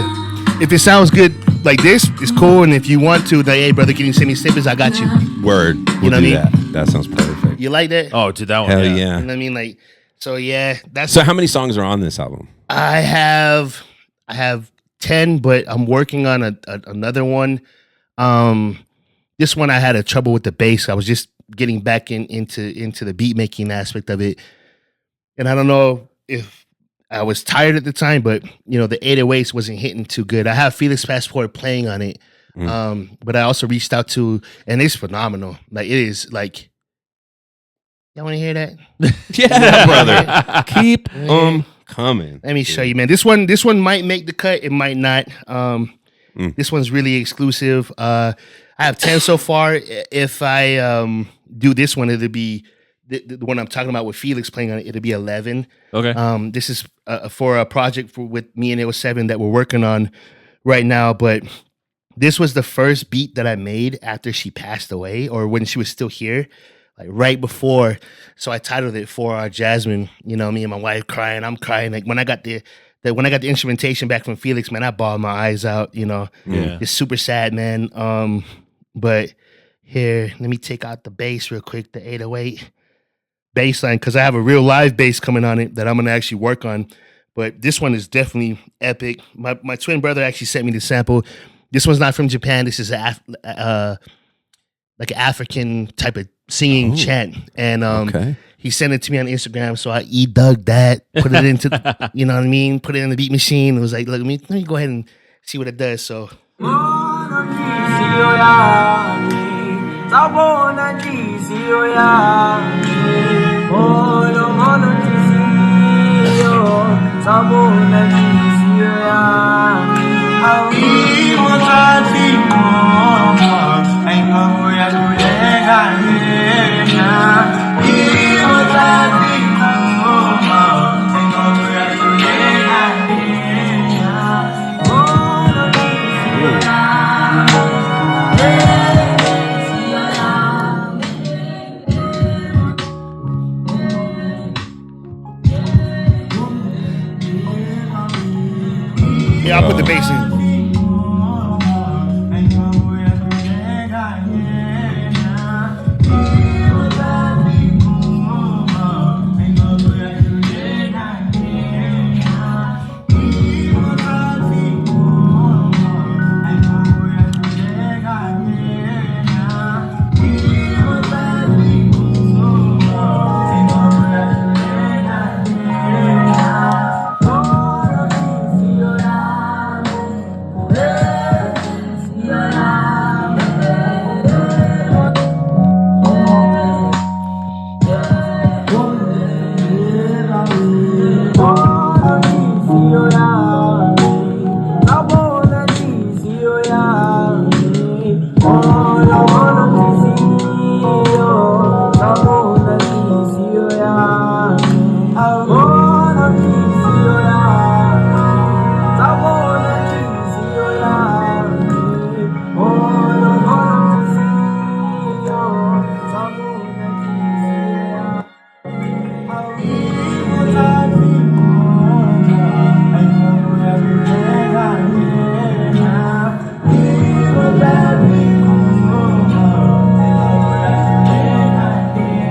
If it sounds good like this, it's cool. And if you want to, like, hey, brother, can you send me snippets? I got you. Word, we'll know do what I mean? that. That sounds perfect. You like that? Oh, dude, that one. Hell yeah. yeah. You know what I mean? Like, so yeah, that's. So how many songs are on this album? I have 10, but I'm working on another one. This one I had a trouble with the bass. I was just getting back into the beat making aspect of it, and I don't know if I was tired at the time, but you know the 808s wasn't hitting too good. I have Felix Passport playing on it, but I also reached out to, and it's phenomenal. Like it is like. Y'all want to hear that? Yeah, brother. Keep coming. Let me show you, man. This one might make the cut. It might not. This one's really exclusive. I have 10 so far. If I do this one, it'll be the one I'm talking about with Felix playing on it. It'll be 11. Okay. This is for a project with me and AO7 that we're working on right now. But this was the first beat that I made after she passed away, or when she was still here. Like right before, so I titled it "For Our Jasmine." You know, me and my wife crying. I'm crying. Like when I got the instrumentation back from Felix, man, I bawled my eyes out. You know, Yeah. it's super sad, man. But here, let me take out the bass real quick, the 808 bass line, because I have a real live bass coming on it that I'm gonna actually work on. But this one is definitely epic. My twin brother actually sent me the sample. This one's not from Japan. This is like an African type of singing chant, and Okay. he sent it to me on Instagram, so I dug that, put it into, you know what I mean, put it in the beat machine. It was like, look, let me go ahead and see what it does. So yeah, I'll put the bass in.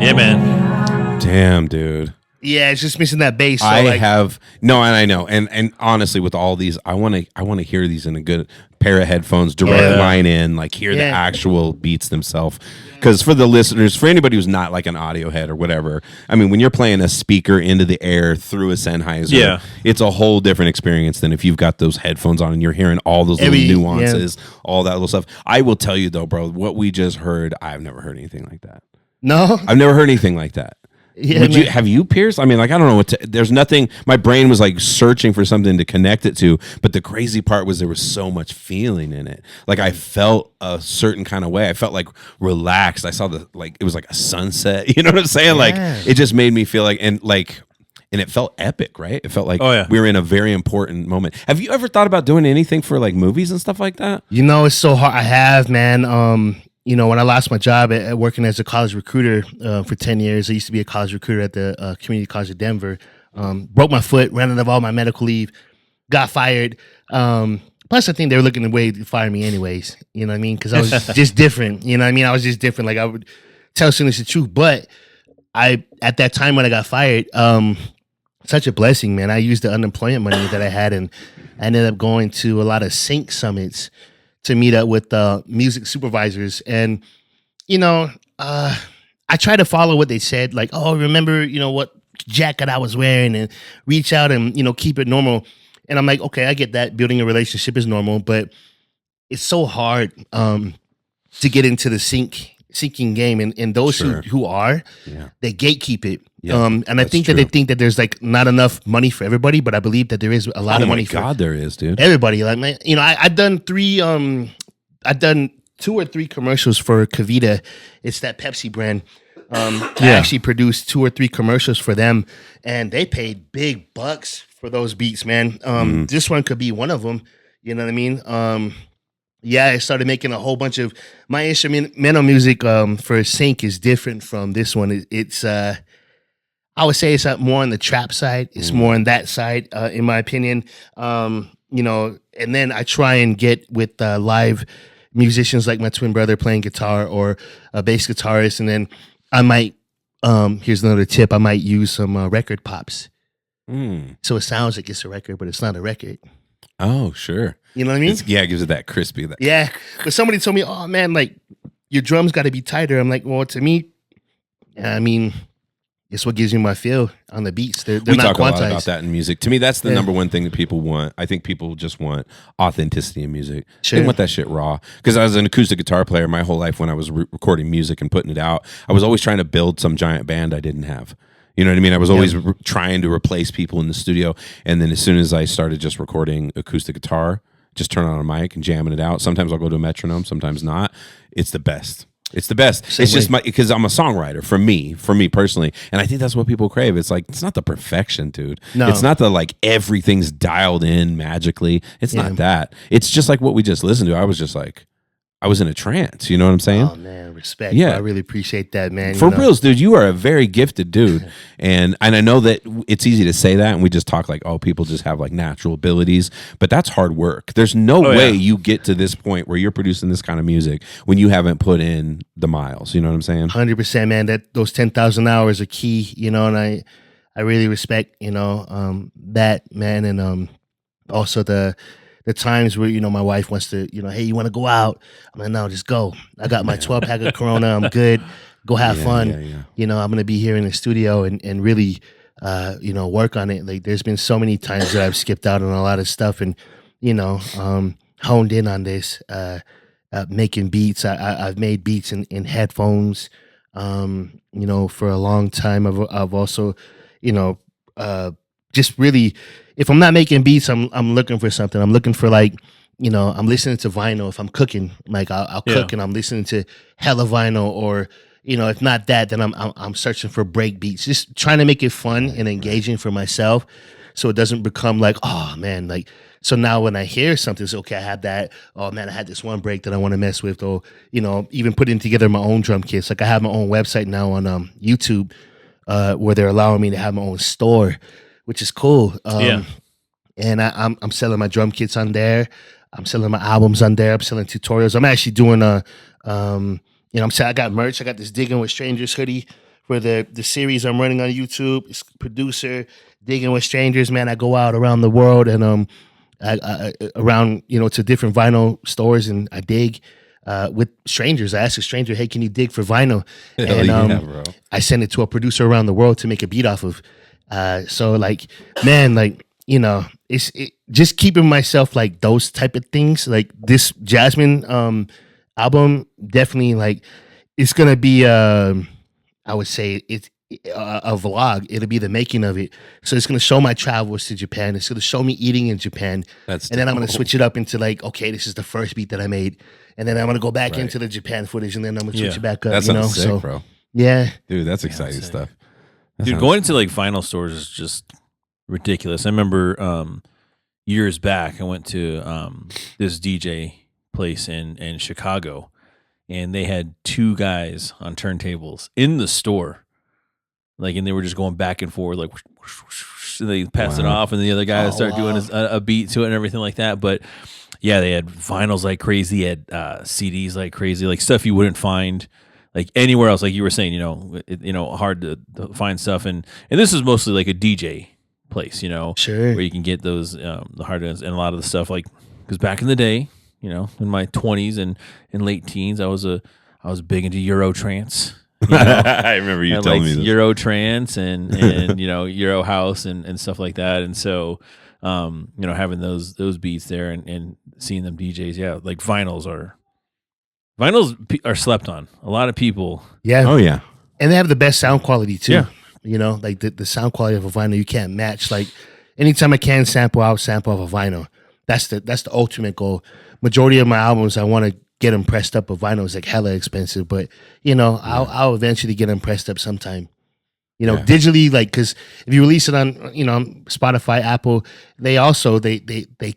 Yeah, man. Damn, dude. Yeah, it's just missing that bass. So I like, have no, and I know, and honestly, with all these, I want to hear these in a good pair of headphones, direct line in, like hear the actual beats themselves. Because for the listeners, for anybody who's not like an audio head or whatever, I mean, when you're playing a speaker into the air through a Sennheiser, it's a whole different experience than if you've got those headphones on and you're hearing all those little nuances, all that little stuff. I will tell you though, bro, what we just heard, I've never heard anything like that. no, I've never heard anything like that. Yeah, Would you, man. have you, Pierce? I mean, like, I don't know what to, there's nothing, my brain was like searching for something to connect it to, but the crazy part was there was so much feeling in it. Like, I felt a certain kind of way. I felt like relaxed. I saw it was like a sunset. You know what I'm saying? Like, it just made me feel like, and like, and it felt epic, right? It felt like Oh, yeah. we were in a very important moment. Have you ever thought about doing anything for like movies and stuff like that? You know, it's so hard. I have, man. You know, when I lost my job at working as a college recruiter for 10 years, I used to be a college recruiter at the Community College of Denver. Broke my foot, ran out of all my medical leave, got fired. Plus, I think they were looking at a way to fire me anyways. You know what I mean? Because I was just different. You know what I mean? I was just different. Like, I would tell students the truth. But at that time when I got fired, such a blessing, man. I used the unemployment money that I had, and I ended up going to a lot of sync summits to meet up with music supervisors. And, you know, I try to follow what they said, like, oh, remember, you know, what jacket I was wearing, and reach out and, you know, keep it normal. And I'm like, okay, I get that. Building a relationship is normal, but it's so hard to get into the syncing game. And those who are, they gatekeep it. Yeah, and I think that they think that there's like not enough money for everybody, but I believe that there is a lot of money for there is, dude. everybody. Like, man, you know, I've done 2 or 3 commercials for Kavita. It's that Pepsi brand. I actually produced 2 or 3 commercials for them, and they paid big bucks for those beats, man. This one could be one of them. You know what I mean? Yeah, I started making a whole bunch of my instrumental music for sync is different from this one. It's I would say it's more on the trap side. It's more on that side, in my opinion. You know, and then I try and get with live musicians like my twin brother playing guitar or a bass guitarist, and then I might. Here's another tip: I might use some record pops, so it sounds like it's a record, but it's not a record. Oh, sure. You know what I mean? It gives it that crispy. Yeah, but somebody told me, "Oh man, like your drums got to be tighter." I'm like, "Well, to me, I mean." It's what gives me my feel on the beats. They're We not talk a lot quantized. about that in music. To me, that's the number one thing that people want. I think people just want authenticity in music. Sure. They want that shit raw. Because as an acoustic guitar player, my whole life when I was recording music and putting it out, I was always trying to build some giant band I didn't have. You know what I mean? I was always trying to replace people in the studio. And then as soon as I started just recording acoustic guitar, just turn on a mic and jamming it out. Sometimes I'll go to a metronome, sometimes not. It's the best. It's the best. It's just because I'm a songwriter for me personally. And I think that's what people crave. It's like, it's not the perfection, dude. No. It's not the like everything's dialed in magically. It's not that. It's just like what we just listened to. I was just like, I was in a trance. You know what I'm saying? Oh man, respect. Yeah. I really appreciate that, man. For reals, dude, you are a very gifted dude. and I know that it's easy to say that and we just talk like, oh, people just have like natural abilities, but that's hard work. There's no way you get to this point where you're producing this kind of music when you haven't put in the miles. You know what I'm saying? 100%, man. That those 10,000 hours are key, you know, and I really respect, you know, that, man, and also the times where, you know, my wife wants to, you know, hey, you want to go out? I'm like, no, just go. I got my 12 pack of Corona. I'm good. Go have fun. You know, I'm going to be here in the studio and really, you know, work on it. Like, there's been so many times that I've skipped out on a lot of stuff and, you know, honed in on this, making beats. I've made beats in headphones, you know, for a long time. I've also, you know, just really, if I'm not making beats, I'm looking for something. I'm looking for, like, you know, I'm listening to vinyl. If I'm cooking, like I'll cook and I'm listening to hella vinyl, or, you know, if not that, then I'm searching for break beats, just trying to make it fun and engaging for myself, so it doesn't become like, oh man, like, so now when I hear something, it's okay, I had that. Oh man, I had this one break that I want to mess with, or, you know, even putting together my own drum kits. Like, I have my own website now on YouTube, where they're allowing me to have my own store, which is cool. And I'm selling my drum kits on there. I'm selling my albums on there. I'm selling tutorials. I'm actually doing you know, I got merch. I got this Digging with Strangers hoodie for the series I'm running on YouTube. It's producer Digging with Strangers, man. I go out around the world and I around, you know, to different vinyl stores, and I dig with strangers. I ask a stranger, hey, can you dig for vinyl? And bro. I send it to a producer around the world to make a beat off of. So, like, man, like, you know, it's just keeping myself, like, those type of things. Like, this Jasmine album, definitely, like, it's gonna be I would say it's a vlog. It'll be the making of it. So it's gonna show my travels to Japan. It's gonna show me eating in Japan. And then I'm gonna switch it up into, like, okay, this is the first beat that I made, and then I'm gonna go back into the Japan footage, and then I'm gonna switch it back up. That you know, sounds sick, so bro. yeah, Dude, that's exciting stuff. Dude, going into like vinyl stores is just ridiculous. I remember years back, I went to this DJ place in Chicago, and they had two guys on turntables in the store, like, and they were just going back and forth, like, and they pass it off, and the other guy started doing a beat to it and everything like that. But yeah, they had vinyls like crazy, had CDs like crazy, like stuff you wouldn't find like anywhere else. Like you were saying, hard to find stuff, and this is mostly like a DJ place, Sure. where you can get those the hard ones and a lot of the stuff, like, because back in the day, in my 20s and late teens, I was big into Euro trance. I remember you telling me this. Euro trance and Euro house and stuff like that. And so having those beats there and seeing them DJs, yeah, like vinyls are slept on. A lot of people. Yeah. Oh yeah. And they have the best sound quality too. Yeah. Like the sound quality of a vinyl you can't match. Like anytime I can sample, I'll sample off a vinyl. That's the ultimate goal. Majority of my albums, I want to get them pressed up. A vinyl is like hella expensive, but I'll eventually get them pressed up sometime. Digitally, like, because if you release it on Spotify, Apple, they also they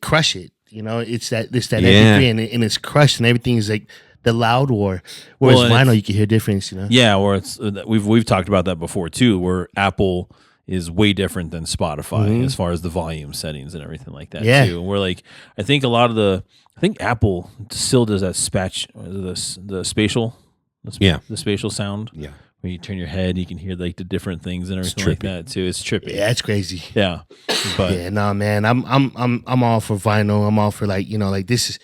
crush it. It's that MP3 and it's crushed and everything is like the loud war. Whereas vinyl, you can hear difference. Yeah, or it's we've talked about that before too, where Apple is way different than Spotify as far as the volume settings and everything like that too. And we're like, I think Apple still does that the spatial sound. Yeah. When you turn your head, you can hear like the different things and everything like that too. It's trippy. Yeah, it's crazy. Yeah. But yeah, no, man, I'm all for vinyl. I'm all for like this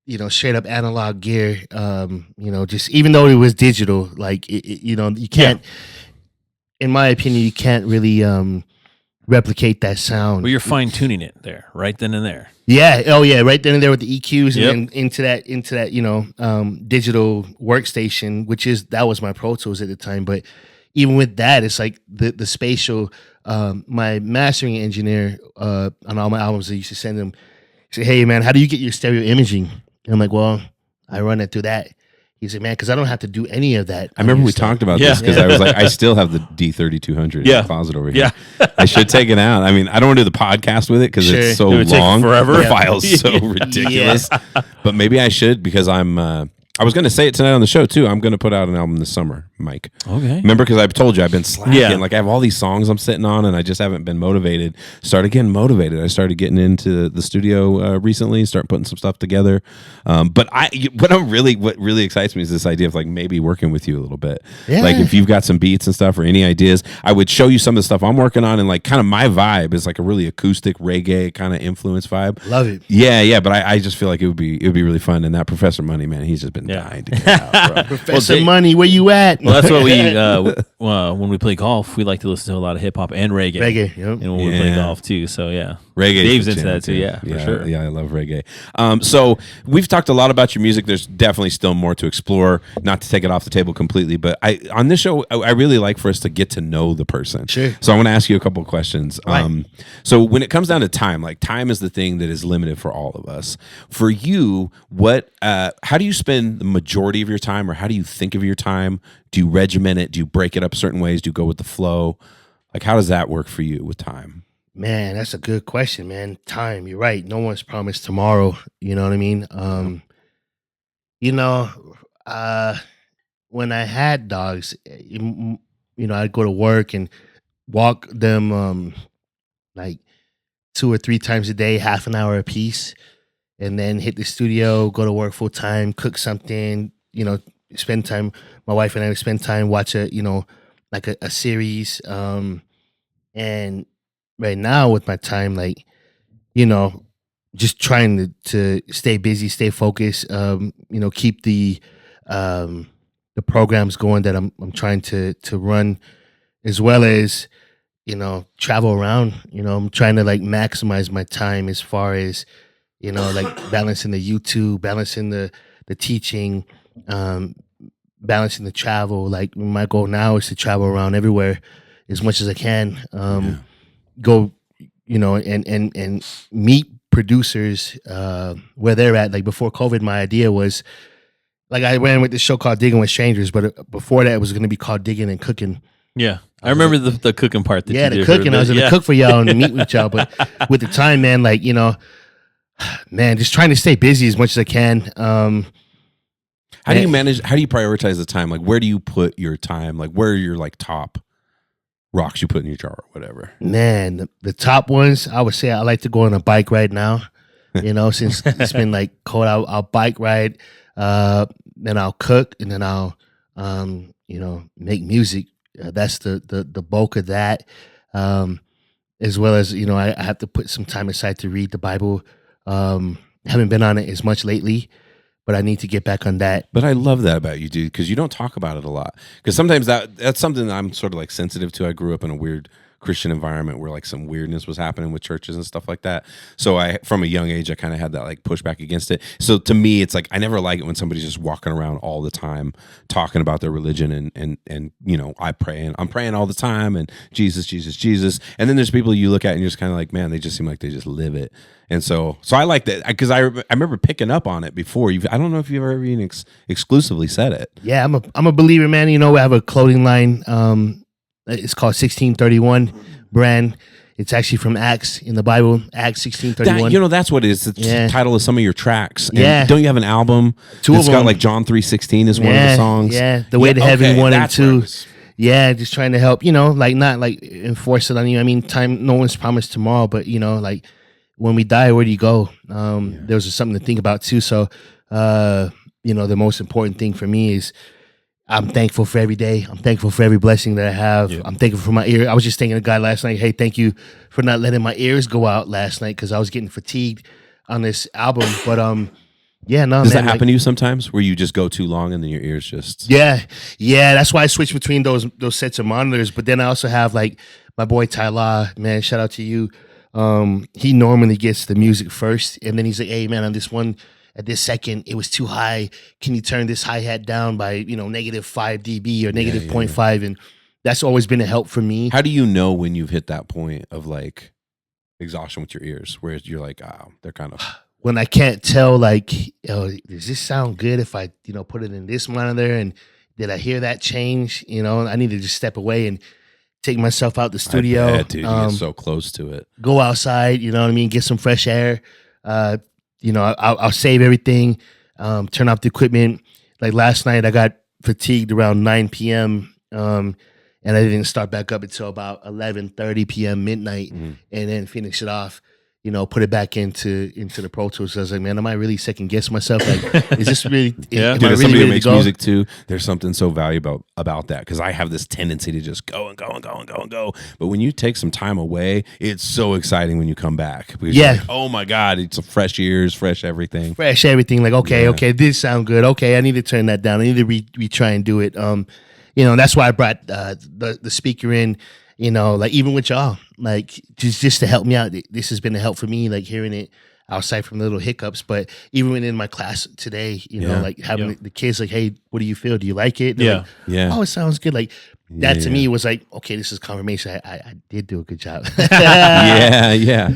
is straight up analog gear. Just even though it was digital, like you can't. Yeah. In my opinion, you can't really replicate that sound. Well, you're fine tuning it there, right then and there. Yeah. Oh, yeah. Right then and there with the EQs, and then into that digital workstation, that was my Pro Tools at the time. But even with that, it's like the spatial. My mastering engineer on all my albums, I used to send him. He said, "Hey, man, how do you get your stereo imaging?" And I'm like, "Well, I run it through that." He said, "Man, because I don't have to do any of that." I remember we talked about this because I was like, I still have the D3200 in the closet over here. Yeah. I should take it out. I mean, I don't want to do the podcast with it because it's so long. Forever. The file's so ridiculous. But maybe I should because I was going to say it tonight on the show too. I'm going to put out an album this summer, Mike. Okay. Remember, because I've told you I've been slacking. Yeah. Like I have all these songs I'm sitting on, and I just haven't been motivated. Started getting motivated. I started getting into the studio recently. Start putting some stuff together. But what really excites me is this idea of like maybe working with you a little bit. Yeah. Like if you've got some beats and stuff or any ideas, I would show you some of the stuff I'm working on, and like kind of my vibe is like a really acoustic reggae kind of influence vibe. Love it. Yeah. But I just feel like it would be really fun. And that Professor Money, man, he's just been dying to get out, bro. Professor Money, where you at? Well, that's what we when we play golf, we like to listen to a lot of hip hop and reggae. Yep. And when we play golf too, so yeah, reggae. Dave's into that too. Yeah, for sure. Yeah, I love reggae. So we've talked a lot about your music. There's definitely still more to explore. Not to take it off the table completely, but on this show, I really like for us to get to know the person. Sure. So I want to ask you a couple of questions. Right. So when it comes down to time, like time is the thing that is limited for all of us. For you, how do you spend the majority of your time, or how do you think of your time? Do you regiment it? Do you break it up certain ways? Do you go with the flow? Like, how does that work for you with time? Man, that's a good question, man. Time, you're right. No one's promised tomorrow. You know what I mean? When I had dogs, I'd go to work and walk them like 2 or 3 times a day, half an hour a piece, and then hit the studio, go to work full time, cook something, spend time. My wife and I would spend time, watch a series. And right now with my time, like, just trying to stay busy, stay focused, keep the programs going that I'm trying to run, as well as, travel around. I'm trying to like maximize my time as far as, like balancing the YouTube, balancing the teaching, balancing the travel. Like my goal now is to travel around everywhere as much as I can. Go, and meet producers where they're at. Like before COVID, my idea was, like, I ran with this show called Digging with Strangers, but before that it was going to be called Digging and Cooking. Yeah. I remember the cooking part. That Yeah, you the did cooking. I was gonna yeah. cook for y'all and meet with y'all, but with the time, man, like man, just trying to stay busy as much as I can. How do you manage? How do you prioritize the time? Like, where do you put your time? Like, where are your like top rocks you put in your jar or whatever? Man, the top ones, I would say I like to go on a bike ride now. Since it's been like cold, I'll bike ride, then I'll cook, and then I'll, make music. That's the bulk of that, as well as I have to put some time aside to read the Bible. Haven't been on it as much lately, but I need to get back on that. But I love that about you, dude, because you don't talk about it a lot. Because sometimes that's something that I'm sort of like sensitive to. I grew up in a weird Christian environment where like some weirdness was happening with churches and stuff like that. So from a young age, I kind of had that like pushback against it. So to me, it's like I never like it when somebody's just walking around all the time talking about their religion and I pray and I'm praying all the time and Jesus, Jesus, Jesus. And then there's people you look at and you're just kind of like, man, they just seem like they just live it. And so I like that because I remember picking up on it before. I don't know if you've ever even exclusively said it. Yeah, I'm a believer, man. We have a clothing line. It's called 1631 brand. It's actually from Acts in the Bible, Acts 1631. That's what it is. It's the title of some of your tracks. And Yeah. don't you have an album? Two of It's got them. like John 3:16 is one of the songs. Yeah, The Way to Heaven 1 and that's where it 2. was. Yeah, just trying to help, like not like enforce it on you. I mean, time, no one's promised tomorrow, but like when we die, where do you go? There's just something to think about too. So, the most important thing for me is I'm thankful for every day. I'm thankful for every blessing that I have. Yeah. I'm thankful for my ear. I was just thinking to a guy last night, hey, thank you for not letting my ears go out last night because I was getting fatigued on this album. But Does that happen to you sometimes where you just go too long and then your ears just Yeah. That's why I switched between those sets of monitors. But then I also have like my boy Tyler, man, shout out to you. He normally gets the music first, and then he's like, hey man, on this one at this second, it was too high. Can you turn this hi-hat down by, negative 5 dB or negative 0.5? And that's always been a help for me. How do you know when you've hit that point of like exhaustion with your ears where you're like, oh, they're kind of... When I can't tell, like, does this sound good if I, put it in this monitor? And did I hear that change? I need to just step away and take myself out the studio. I bet, dude, you get so close to it. Go outside, you know what I mean? Get some fresh air. I'll save everything, turn off the equipment. Like last night, I got fatigued around 9 p.m., and I didn't start back up until about 11:30 p.m., midnight, and then finish it off. Put it back into the Pro Tools. So I was like, man, am I really second guessing myself? Like, is this really? Yeah, am dude, I as really somebody who ready makes to go? music too, there's something so valuable about that because I have this tendency to just go and go and go and go and go. But when you take some time away, it's so exciting when you come back. Because you're like, oh my God, it's fresh ears, fresh everything. Fresh everything. Like, okay, this sound good. Okay, I need to turn that down. I need to retry and do it. That's why I brought the speaker in. Like even with y'all, like just to help me out. This has been a help for me, like hearing it outside from the little hiccups. But even in my class today, like having the kids like, hey, what do you feel? Do you like it? They're like, oh, it sounds good. Like that to me was like, okay, this is confirmation. I did do a good job. Yeah.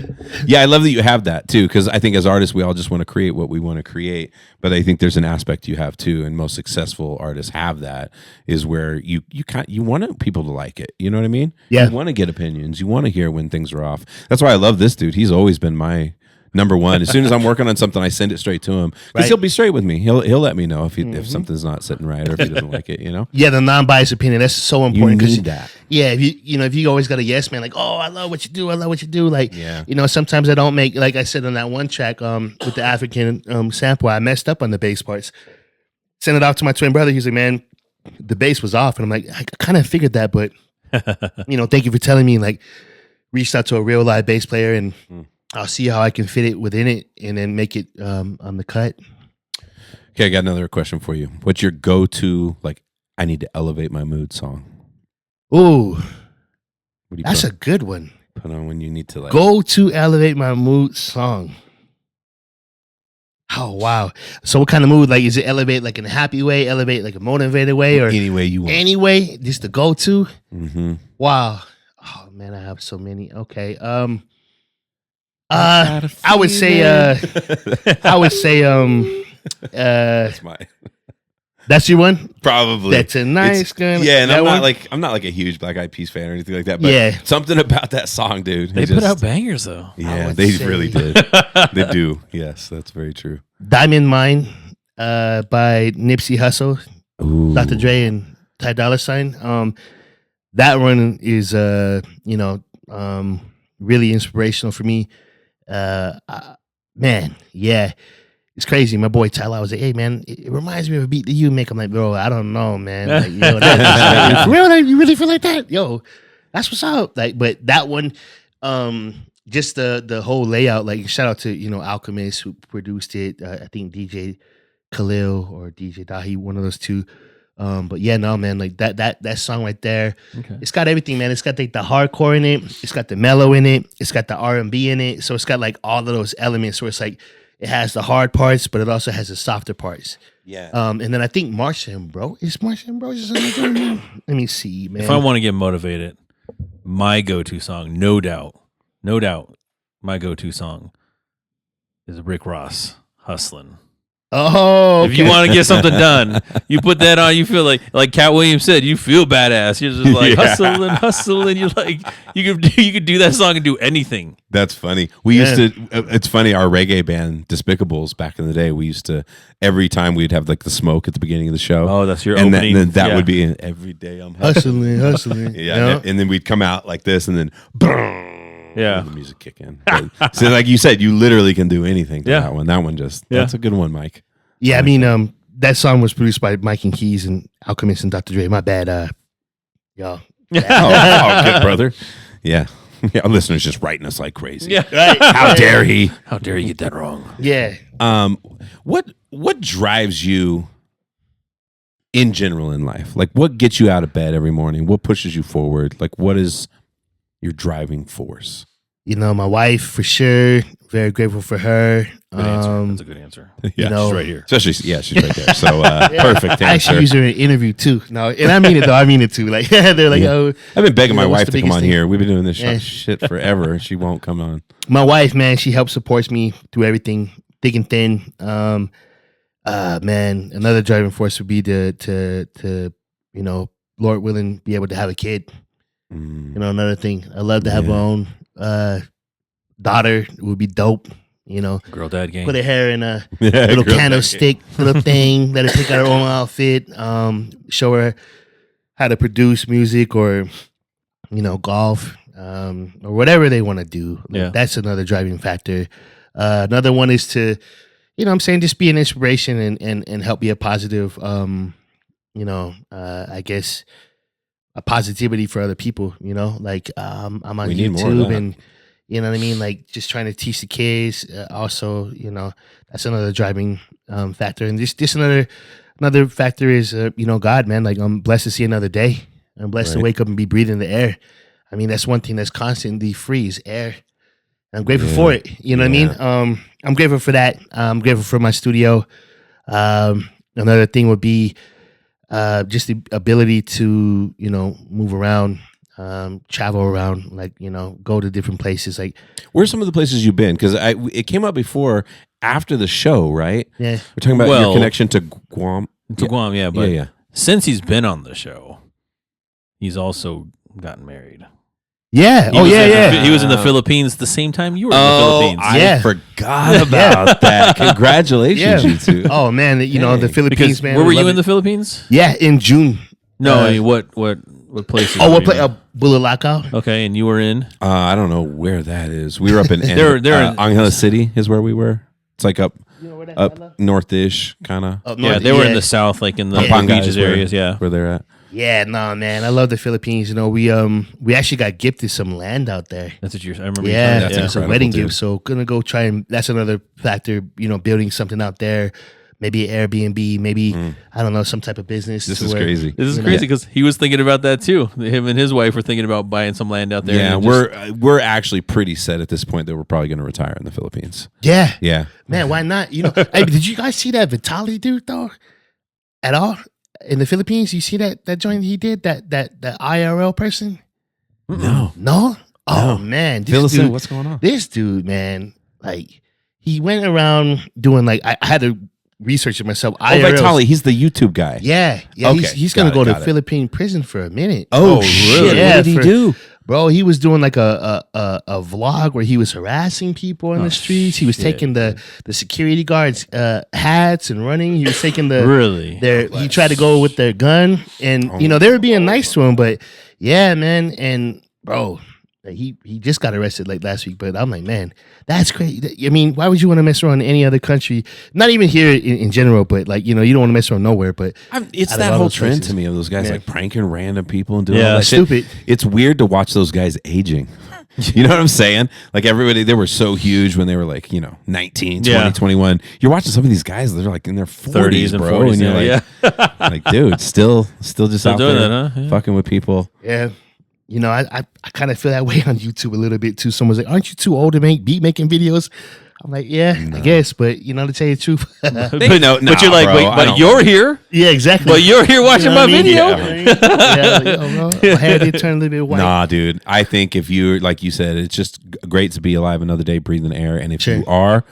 I love that you have that too, because I think as artists, we all just want to create what we want to create. But I think there's an aspect you have too, and most successful artists have that, is where you want people to like it. You know what I mean? Yeah. You want to get opinions. You want to hear when things are off. That's why I love this dude. He's always been my number one. As soon as I'm working on something, I send it straight to him because he'll be straight with me. He'll let me know if something's not sitting right or if he doesn't like it. Yeah, the non-biased opinion, that's so important. You need that. Yeah, if you always got a yes man, like, oh, I love what you do, like, yeah. Sometimes I don't make, like I said on that one track with the African sample, I messed up on the bass parts. Sent it off to my twin brother. He's like, man, the bass was off, and I'm like, I kind of figured that, but thank you for telling me. Like, reached out to a real live bass player, and I'll see how I can fit it within it and then make it on the cut. Okay, I got another question for you. What's your go-to, like, I need to elevate my mood song? Ooh, What do you that's a good one. put on when you need to, like... Go to elevate my mood song. Oh, wow. So what kind of mood? Like, is it elevate like in a happy way, elevate like a motivated way, or any way you want. Anyway, just the go-to? Mm-hmm. Wow. Oh, man, I have so many. Okay. I would say, That's my... That's your one? Probably. That's a nice gun. Yeah, and That I'm not like a huge Black Eyed Peas fan or anything like that. But Yeah. something about that song, dude. They put out bangers though. Yeah, would they say- really did. They do. Yes, that's very true. Diamond Mine by Nipsey Hussle, Ooh. Dr. Dre, and Ty Dolla $ign. That one is really inspirational for me. Man, yeah. It's crazy. My boy Tyler was like, "Hey man, it reminds me of a beat that you make." I'm like, "Bro, I don't know, man. Like, yo, for real, like, you really feel like that? Yo, that's what's up." Like, but that one, just the whole layout. Like, shout out to Alchemist who produced it. I think DJ Khalil or DJ Dahi, one of those two. But yeah, no, man, like that song right there. Okay. It's got everything, man. It's got like the hardcore in it. It's got the mellow in it. It's got the R&B in it. So it's got like all of those elements where it's like it has the hard parts, but it also has the softer parts. Yeah. And then I think Martian Bro. Is Martian Bro just let me see, man. If I want to get motivated, my go-to song, no doubt, my go-to song is Rick Ross, Hustlin'. Oh, If you want to get something done, you put that on. You feel like Cat Williams said, you feel badass. You're just like hustling. You're like you could do that song and do anything. That's funny. We used to. It's funny. Our reggae band, Despicables, back in the day, we used to every time we'd have like the smoke at the beginning of the show. Oh, that's your and opening. then that Yeah. would be every day I'm hustling. hustling. Yeah, and then we'd come out like this, and then Yeah. the music kick in. But, so, like you said, you literally can do anything to Yeah. that one. That one just that's a good one, Mike. Yeah, I mean, that song was produced by Mike and Keys and Alchemist and Dr. Dre. My bad, y'all. Oh, good brother. Yeah. Our listeners just writing us like crazy. Yeah. Right? How dare he? How dare you get that wrong? Yeah. What drives you in general in life? Like, what gets you out of bed every morning? What pushes you forward? Like, what is your driving force? My wife for sure. Very grateful for her. Good answer. That's a good answer. Yeah, know, She's right here. Especially, she's right there. So perfect I actually answer. use her in an interview too. No, and I mean it though. I mean it too. Like they're like, oh, I've been begging my what's wife the to come biggest on thing? here. We've been doing this Yeah. shit forever. She won't come on. My wife, man, she helps supports me through everything, thick and thin. Man, another driving force would be to Lord willing, be able to have a kid. Another thing. I love to have my own daughter. It would be dope. Girl dad game. Put her hair in a little candlestick, little thing. Let her pick out her own outfit. Show her how to produce music or golf or whatever they want to do. Yeah. That's another driving factor. Another one is to, I'm saying, just be an inspiration and help be a positive, I guess, a positivity for other people. Like I'm on We need more of YouTube that. and. You know what I mean? Like just trying to teach the kids. Also, that's another driving factor. And just another factor is, God, man. Like I'm blessed to see another day. I'm blessed to wake up and be breathing the air. I mean, that's one thing that's constantly free is air. I'm grateful for it. You know what I mean? I'm grateful for that. I'm grateful for my studio. Another thing would be just the ability to, move around. Travel around, like go to different places. Like, Where's some of the places you've been? Because it came up before after the show, right? yeah, We're talking about your connection to Guam. To Guam, yeah. But yeah. since he's been on the show, he's also gotten married. yeah. He Oh was yeah, in the- yeah. he was in the Philippines the same time you were in the Oh, Philippines. I Yeah. forgot about that. Congratulations, Yeah. you two. Oh man, the Dang. Philippines, Because man. where were love you in it. the Philippines? Yeah, in June. No, I mean, what places? Oh, were what you play? in? Bulalakaw. Okay, and you were in. I don't know where that is. We were up in They're in- Angeles City is where we were. It's like up You know where that up northish kind of Up Yeah, north? they were in the south, like in the Pampanga beaches is where- areas. Yeah. where they're at. Yeah, no, man. I love the Philippines. We actually got gifted some land out there. That's what you're. I remember. Yeah, you That's saying that. it's a incredible, wedding dude. gift. So gonna go try and that's another factor. Building something out there. Maybe an Airbnb. Maybe I don't know, some type of business. This to is where- crazy. This is You know? crazy because he was thinking about that too. Him and his wife were thinking about buying some land out there. Yeah, and it we're actually pretty set at this point that we're probably going to retire in the Philippines. Yeah, Yeah. man. Why not? Hey, did you guys see that Vitali dude though? At all in the Philippines? You see that joint he did that IRL person? No. No. Oh No. man, Fill this us in. dude, What's going on? this dude, man, like he went around doing like I had to research it myself. Oh, Vitali, he's the YouTube guy. Yeah. Okay, He's gonna got go it, to got it. Philippine prison for a minute. Oh, really? Yeah, What did he do? Bro, he was doing like a vlog where he was harassing people in the streets. He was taking the security guards' hats and running. He was taking he tried to go with their gun, and they were being nice to him. But yeah, man, and bro, he just got arrested like last week. But I'm like, man, that's crazy. I mean, why would you want to mess around in any other country? Not even here in general, but like you don't want to mess around nowhere. But it's that whole trend to me of those guys like pranking random people and doing all Yeah, that stupid. shit. It's weird to watch those guys aging. You know what I'm saying? Like everybody, they were so huge when they were like 19, 20, 21. You're watching some of these guys; they're like in their 40s, and bro, 40s, and you're like, like, dude, still just out doing there that, huh? Yeah. fucking with people. Yeah. I kind of feel that way on YouTube a little bit too. Someone's like, "Aren't you too old to make beat making videos?" I'm like, "Yeah, I guess," but to tell you the truth, but you're like, bro, wait, but you're here. yeah, exactly. But you're here watching my video. My hair did turn a little bit white. Nah, dude. I think if you, like you said, it's just great to be alive another day, breathing air. And if you are,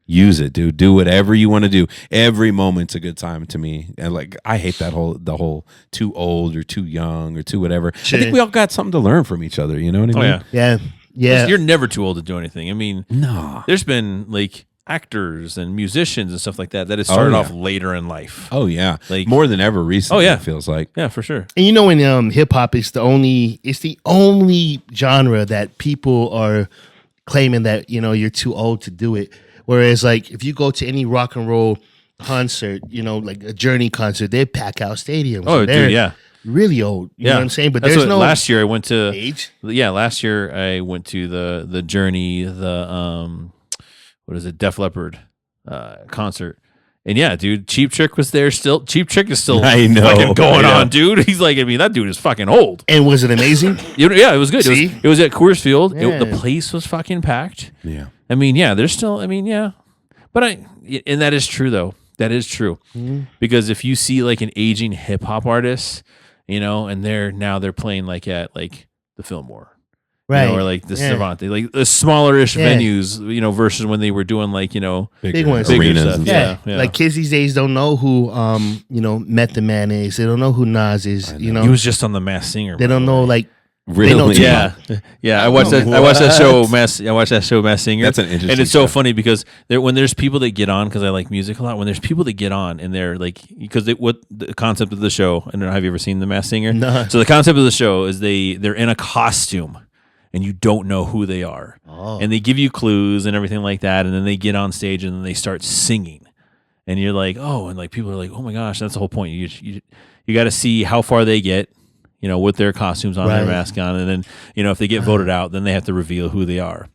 use it, dude. Do whatever you want to do. Every moment's a good time to me. And like, I hate the whole too old or too young or too whatever. I think we all got something to learn from each other. You know what I mean? Yeah. You're never too old to do anything. I mean, no. There's been like actors and musicians and stuff like that has started off later in life. Oh yeah, like more than ever recently. It feels like for sure. And in hip hop, it's the only genre that people are claiming that you're too old to do it. Whereas like if you go to any rock and roll concert, like a Journey concert, they pack out stadiums. Oh, dude, yeah. Really old. You know what I'm saying? But there's no last year I went to age. Yeah, last year I went to the Journey, the what is it, Def Leppard concert. And yeah, dude, Cheap Trick was there still. Cheap Trick is still fucking going on, dude. He's like, I mean, that dude is fucking old. And was it amazing? Yeah, it was good. See? It was at Coors Field. Yeah. The place was fucking packed. yeah. I mean, yeah, there's still, I mean, yeah. But and that is true, though. That is true. Mm-hmm. Because if you see like an aging hip hop artist, and they're playing like at like the Fillmore. Right. Or like the Cervantes, like the smaller-ish venues, versus when they were doing like, big ones. arenas stuff. and Yeah. stuff. Like kids these days don't know who Method Man is. They don't know who Nas is. He was just on The Masked Singer. They don't know like Really? They know too Yeah. I watched that show, Masked Singer. That's an interesting and it's so show. funny because when there's people that get on, because I like music a lot. When there's people that get on and they're like, because what the concept of the show. I don't know. Have you ever seen The Masked Singer? No. So the concept of the show is they're in a costume. And you don't know who they are. Oh. And they give you clues and everything like that. And then they get on stage and then they start singing. And you're like, oh, and like people are like, oh my gosh, that's the whole point. You got to see how far they get, with their costumes on, their mask on. And then, if they get voted out, then they have to reveal who they are.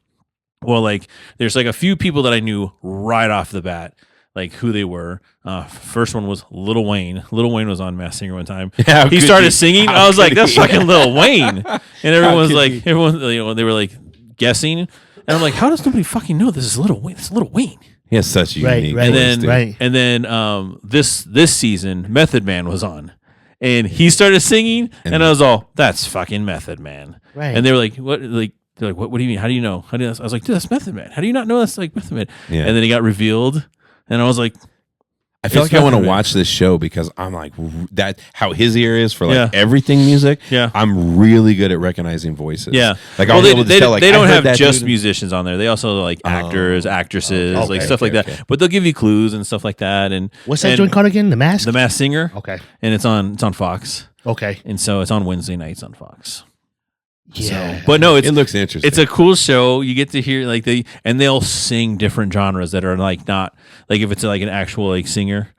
Well, like there's like a few people that I knew right off the bat, like who they were. First one was Lil Wayne. Lil Wayne was on Masked Singer one time. Yeah, he started singing. I was like, that's fucking Lil Wayne. And everyone, they were like guessing. And I'm like, how does nobody fucking know this is Lil Wayne? This is Lil Wayne. He has such a unique right, voice, dude. And then this season, Method Man was on. And he started singing, and I was all, that's fucking Method Man. Right. And they were like, what? Like, they're like, what do you mean? How do you know? I was like, dude, that's Method Man. How do you not know that's like Method Man? Yeah. And then he got revealed, and I was like, I feel It's like I want to Method Man. watch this show because I'm like that. How his ear is for like Yeah. everything music. Yeah. I'm really good at recognizing voices. yeah. like I'll be able to tell. Like they I don't heard have that just dude. musicians on there. They also like actors, actresses, okay, like stuff like okay, that. okay. But they'll give you clues and stuff like that. And what's that and joint called again? The Mask? The Masked Singer. Okay. And it's on Fox. Okay. And so it's on Wednesday nights on Fox. Yeah. But no, It looks interesting. It's a cool show. You get to hear like they'll sing different genres that are like not like if it's like an actual like singer,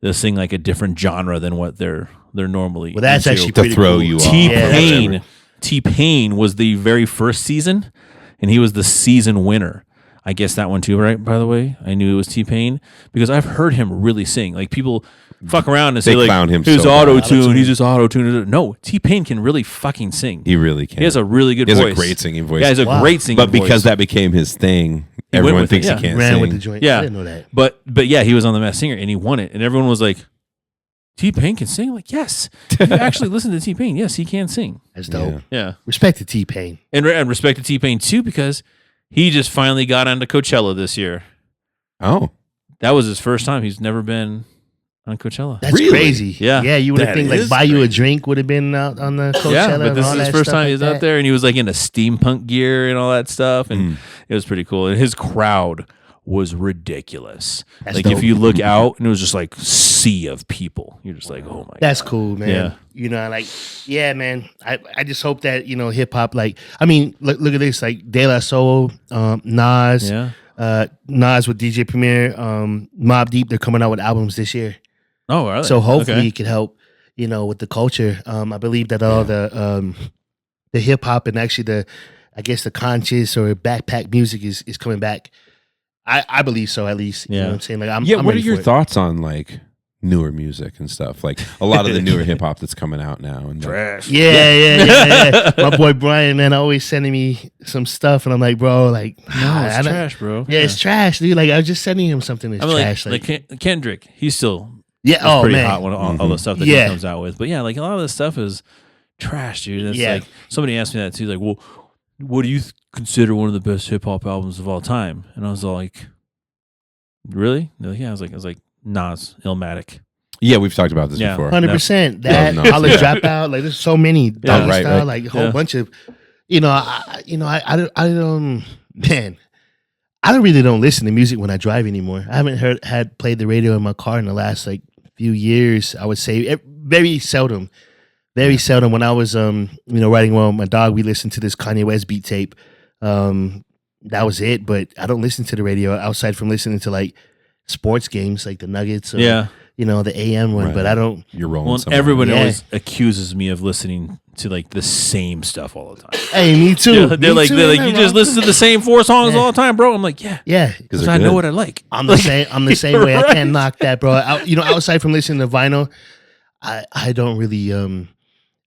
they'll sing like a different genre than what they're normally. Well, that's into. actually to pretty throw cool. you off. T-Pain. T-Pain was the very first season, and he was the season winner. I guess that one too, right? By the way, I knew it was T-Pain because I've heard him really sing. Like people fuck around and say like, clown him "He's so bad. auto-tune. He's just auto-tuned." No, T-Pain can really fucking sing. He really can. He has a really good He has voice. a great singing voice. Yeah, he has a great singing but voice. because that became his thing, He went everyone with it, thinks yeah. he can't Ran sing. with the joint. Yeah. I didn't know that. But yeah, he was on The Masked Singer and he won it, and everyone was like, "T-Pain can sing." Like, yes. If you actually listen to T-Pain, yes, he can sing. That's dope. Yeah, Respect to T-Pain. and respect to T-Pain too because he just finally got onto Coachella this year. Oh, that was his first time. He's never been on Coachella. That's Really? crazy. Yeah. Yeah. You would have That think like is buy you a crazy. drink would have been out on the Coachella. Yeah, but and this all is his that first stuff time like he was that. out there, and he was like in a steampunk gear and all that stuff, and it was pretty cool. And his crowd was ridiculous. That's like dope. if you look out, and it was just like sea of people. You're just like, oh my That's god. cool, man. Yeah. You know, like, yeah, man. I just hope that, you know, hip hop, like, I mean, look at this, like De La Soul, Nas, Yeah. Nas with DJ Premier, Mobb Deep, they're coming out with albums this year. Oh, are they? So hopefully Okay. it could help, you know, with the culture. I believe that all the hip hop and actually the conscious or backpack music is coming back. I believe so, at least. You know Yeah. what I'm saying? Like, I'm What are ready your for it. thoughts on like newer music and stuff? Like a lot of the newer hip hop that's coming out now. And Trash. Yeah. My boy Brian, man, always sending me some stuff, and I'm like, bro, like, No, I it's don't- trash, bro. Yeah, it's trash, dude. Like, I was just sending him something that's I mean, trash. like Kendrick, he's still yeah, it's oh pretty man, hot when all the stuff that Yeah. he comes out with. But yeah, like a lot of this stuff is trash, dude. It's Yeah. like somebody asked me that too. Like, well, what do you consider one of the best hip hop albums of all time? And I was all like, really? They're like, yeah. I was like, Nas, Illmatic. yeah, we've talked about this Yeah. before. 100%. That no. College Yeah. Dropout, like there's so many Doggy right, Style, right. like a whole Yeah. bunch of, you know, I don't, man, I really don't listen to music when I drive anymore. I haven't had played the radio in my car in the last like few years. I would say very seldom. Very seldom. When I was riding around with my dog, we listened to this Kanye West beat tape. That was it. But I don't listen to the radio outside from listening to like sports games, like the Nuggets or the AM one. Right. But I don't. You're rolling. Well, somewhere. everyone Yeah. always accuses me of listening to like the same stuff all the time. Hey, me too. They're Me like, too, you man, just bro. listen to the same 4 songs Yeah. all the time, bro. I'm like, yeah, Yeah, because they're I know good. what I like. I'm the same. I'm the same way. I Right. can't knock that, bro. Outside from listening to vinyl, I don't really.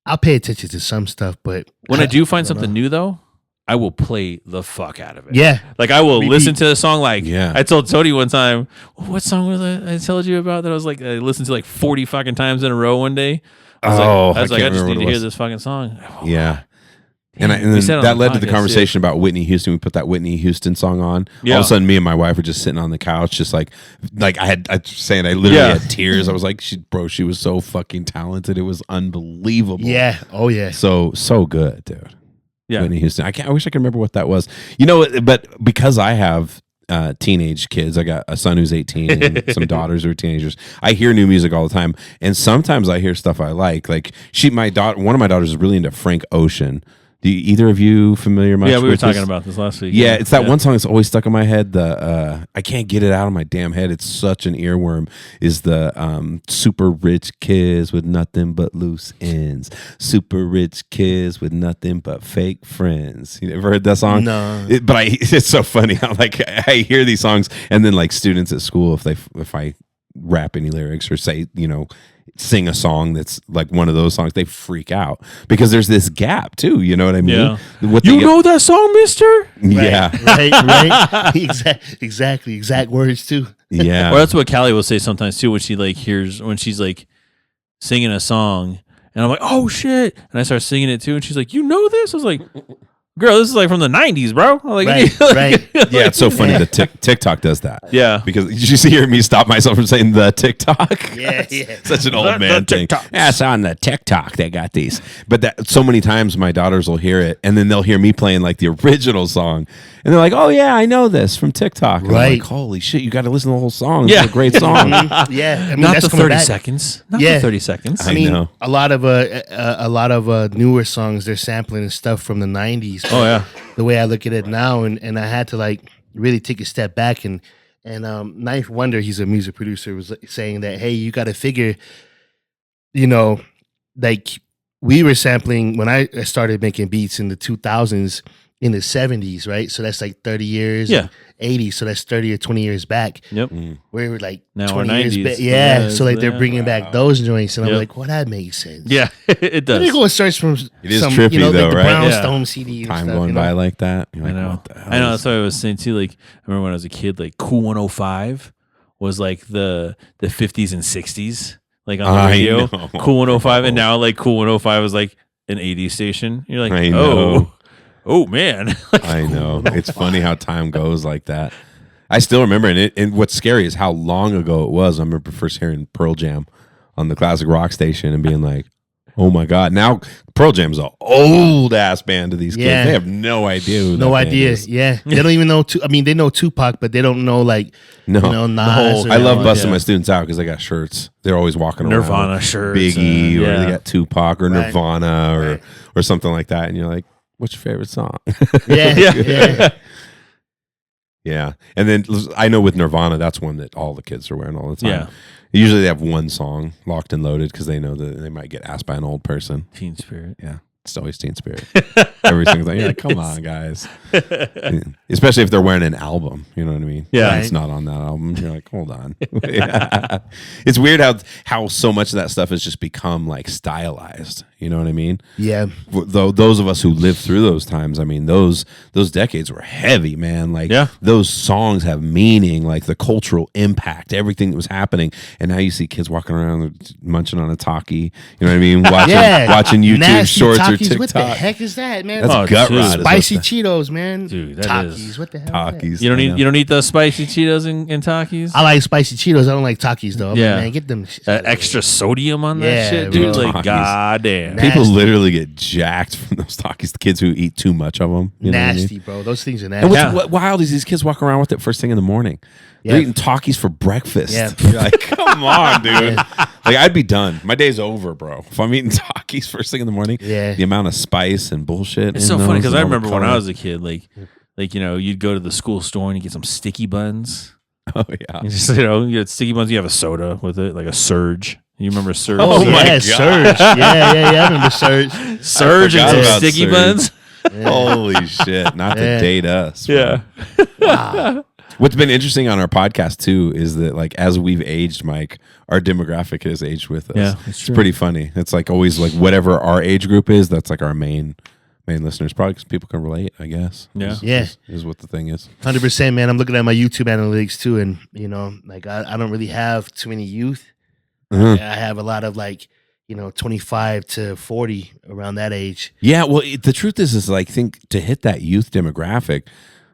I'll pay attention to some stuff, but When I do find don't something know. new though, I will play the fuck out of it. Yeah, Like I will Repeat. listen to a song. Like Yeah. I told Tony one time, what song was I told you about that I was like I listened to like 40 fucking times in a row one day. I was Oh, like, I I just can't need remember to what it hear was. this fucking song. Yeah. And, We then said it on that the led to the podcast, conversation about Whitney Houston. We put that Whitney Houston song on. All Yeah. of a sudden, me and my wife were just sitting on the couch, just like I literally Yeah. had tears. I was like, she was so fucking talented. It was unbelievable. yeah, oh yeah. So good, dude. Yeah. Whitney Houston. I wish I could remember what that was. You know, but because I have teenage kids, I got a son who's 18 and some daughters who are teenagers. I hear new music all the time, and sometimes I hear stuff I like. Like one of my daughters is really into Frank Ocean. Do either of you familiar much? Yeah, we were with talking this? about this last week. Yeah, it's that one song that's always stuck in my head. I can't get it out of my damn head. It's such an earworm. Is the super rich kids with nothing but loose ends? Super rich kids with nothing but fake friends. You ever heard that song? No. It's so funny how like I hear these songs, and then like students at school, if I rap any lyrics or say sing a song that's like one of those songs, they freak out because there's this gap too. You know what I mean? Yeah. What You they- know that song, Mister? Yeah. right. Exactly. Exact words too. Yeah. Or that's what Callie will say sometimes too when she like hears when she's like singing a song and I'm like, oh shit, and I start singing it too, and she's like, you know this? I was like, girl, this is like from the 90s, bro. I'm like, Right. Yeah, it's so funny that TikTok does that. Yeah. Because did you see hear me stop myself from saying the TikTok? Yeah, yeah. Such an old The man thing. TikToks. Yeah, it's on the TikTok. They got these. But that so many times my daughters will hear it, and then they'll hear me playing like the original song, and they're like, "Oh yeah, I know this from TikTok." And I'm Right. like, holy shit, you got to listen to the whole song. Yeah. It's a great song. Yeah, I mean, Not that's the coming 30 back. seconds. Not Yeah. the 30 seconds. I I mean, know. a lot of newer songs they're sampling and stuff from the 90s. Oh, yeah. The way I look at it now, and I had to like really take a step back and Ninth Wonder, he's a music producer, was saying that, hey, you got to figure, like we were sampling when I started making beats in the 2000s, in the 70s, right? So that's like 30 years. Yeah. 80s, so that's 30 or 20 years back. Yep. We were like Now 20 we're years 90s. back. Yeah, Yeah, so like they're yeah. bringing back those joints, and I'm Yep. like, well, that makes sense. Yeah, it Then does. you go and search from It is some, trippy, like though, the right? Brownstone CD and Time stuff, going you know? by like that. You're I like, know. what the hell I know. is- That's what I was saying too. Like, I remember when I was a kid, like Cool 105 was like the 50s and 60s, like on the I radio. know. Cool 105, and now like Cool 105 is like an 80s station. You're like, I know. oh man. I know. It's funny how time goes like that. I still remember, and what's scary is how long ago it was. I remember first hearing Pearl Jam on the classic rock station and being like, oh my God. Now Pearl Jam's an old ass band to these kids. They have no idea who No that band idea. is. Yeah. They don't even know they know Tupac, but they don't know like No. Nas. I love busting my students out because they got shirts. They're always walking around. Nirvana shirts. Biggie, or yeah. they got Tupac or Right. Nirvana or something like that. And you're like, what's your favorite song? Yeah. Yeah. And then I know with Nirvana, that's one that all the kids are wearing all the time. Yeah. Usually they have one song locked and loaded because they know that they might get asked by an old person. Teen Spirit. Yeah. It's always Teen Spirit. Every single thing. You're like, come on, guys. Especially if they're wearing an album. You know what I mean? Yeah. And it's not on that album. You're like, hold on. Yeah. It's weird how so much of that stuff has just become like stylized. You know what I mean? Yeah. Though those of us who lived through those times, I mean, those decades were heavy, man. Like those songs have meaning, like the cultural impact, everything that was happening. And now you see kids walking around munching on a Talkie. You know what I mean? Watching YouTube Nasty shorts Takis. or TikTok. What the heck is that, man? That's gut dude. rot. Spicy Cheetos, man. Dude, that Takis. is- What the hell? Talkies. You don't eat those spicy Cheetos and Takis? I like spicy Cheetos. I don't like Takis though. Yeah. Man, get them. Extra sodium on that Yeah, shit, dude. bro. Like, Takis. goddamn. People Nasty. literally get jacked from those Talkies. The kids who eat too much of them. You know what I mean? Nasty, bro. Those things are And nasty. what's what wild is these kids walk around with it first thing in the morning. They're Yeah. eating Talkies for breakfast. Yeah. You're like, come on, dude. Like, I'd be done. My day's over, bro. If I'm eating Talkies first thing in the morning, Yeah. the amount of spice and bullshit. It's so funny because I remember when I was a kid, like you'd go to the school store and you get some sticky buns. Oh, yeah. You just, you get sticky buns. You have a soda with it, like a Surge. You remember Surge? Oh, my yeah, God. Surge. Yeah. I remember Surge. Surge I forgot and about some sticky Surge. buns. Holy shit. Not to Yeah. date us. bro. Yeah. Wow. What's been interesting on our podcast, too, is that, like, as we've aged, Mike, our demographic has aged with us. Yeah, that's it's true. pretty funny. It's like always, like, whatever our age group is, that's like our main listeners. Probably because people can relate, I guess. Yeah. Is what the thing is. 100%, man. I'm looking at my YouTube analytics too, and like I don't really have too many youth. Mhm. I have a lot of like 25 to 40 around that age. Yeah, well, the truth is like, think to hit that youth demographic,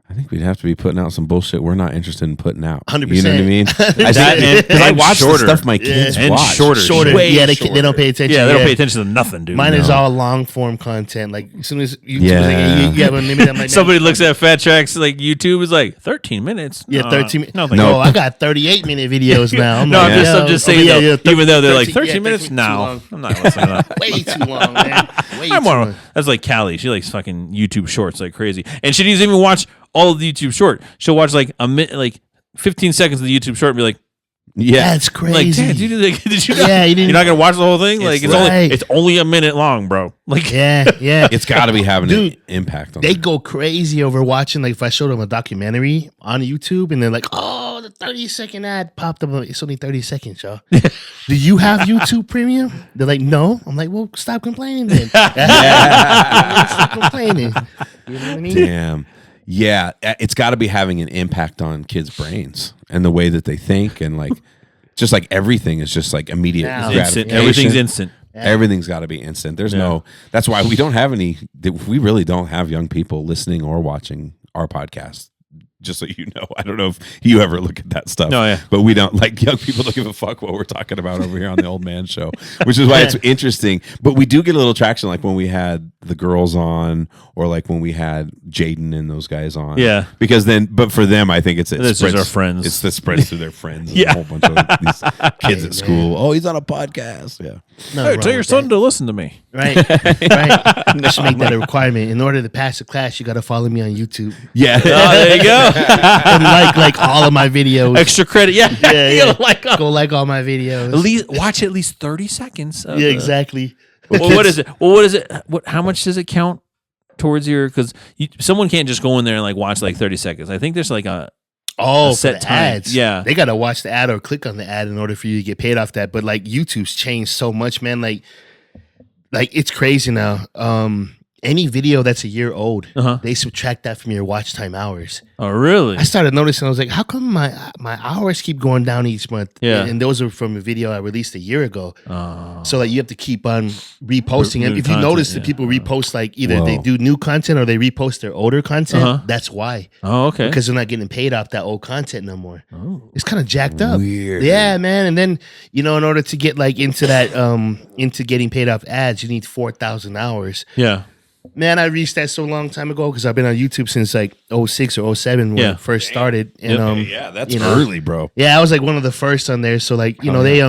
I think we'd have to be putting out some bullshit we're not interested in putting out. 100%. You know what I mean? That Because I and watch the shorter. stuff my kids And watch. shorter. Shorter, Way yeah. They shorter. don't pay attention. Yeah, they don't pay attention to nothing, dude. Mine is No. all long form content. Like as soon as YouTube Yeah. was like, hey, you have unlimited. I'm like, Somebody looks at Fat Trak's like YouTube is like 13 minutes. Yeah, 13 minutes. No, No. No, I got 38-minute videos now. I'm No, like, I'm just saying though. Even though they're like 13 13 minutes, takes me too no, long. I'm not listening to that. Way too long, man. Way I'm too more, long. that's like Callie. She likes fucking YouTube shorts like crazy, and she doesn't even watch all of the YouTube short. She'll watch like a minute, like 15 seconds of the YouTube short, and be like, Yeah. That's crazy. like, Dad, did you? Yeah, you didn't- You're not gonna watch the whole thing. Like, right. it's only a minute long, bro. Like, Yeah. It's got to be having Dude, an impact on They them. go crazy over watching. Like if I showed them a documentary on YouTube, and they're like, "Oh, the 30-second ad popped up. It's only 30 seconds, y'all." Do you have YouTube Premium? They're like, "No." I'm like, "Well, stop complaining then." Stop complaining. You know what I mean? Damn. Yeah, it's got to be having an impact on kids' brains and the way that they think, and like, just like everything is just like immediate Now. instant. gratification. Everything's instant. Everything's got to be instant. There's no. That's why we don't have any. We really don't have young people listening or watching our podcast. Just so you know, I don't know if you ever look at that stuff. No, yeah. But we don't, like, young people don't give a fuck what we're talking about over here on the Old Man Show, which is why it's interesting. But we do get a little traction, like when we had the girls on, or like when we had Jaden and those guys on. Yeah. Because then, but for them, I think it's This is our friends. It's the spreads to their friends. And Yeah. a whole bunch of these kids at school. Oh, he's on a podcast. Yeah. Hey, tell your son to listen to me. Right. I should make that a requirement. In order to pass the class, you got to follow me on YouTube Yeah. Oh, there you go. and like all of my videos. Extra credit. Yeah. Yeah, You yeah. gotta like Go like all my videos. at least watch at least 30 seconds. Of Yeah, the- exactly. Well, what is it? Well, what is it? How much does it count towards your? Because someone can't just go in there and like watch like 30 seconds. I think there's like a Oh, a set for the time. ads. Yeah. They got to watch the ad or click on the ad in order for you to get paid off that. But like YouTube's changed so much, man. Like it's crazy now. any video that's a year old, Uh-huh. they subtract that from your watch time hours. Oh, really? I started noticing. I was like, how come my hours keep going down each month? Yeah. And those are from a video I released a year ago. Oh. So like you have to keep on reposting. New And if you content, notice that yeah. people repost like either they Whoa. do new content or they repost their older content, Uh-huh. that's why. Oh, okay. Because they're not getting paid off that old content no more. Oh. It's kind of jacked up. Weird. Yeah, man. And then, in order to get like into that into getting paid off ads, you need 4,000 hours. Yeah. Man, I reached that so long time ago because I've been on YouTube since like 06 or 07 when Yeah. it first started. And yeah, that's you know, early, bro. yeah, I was like one of the first on there. So like, they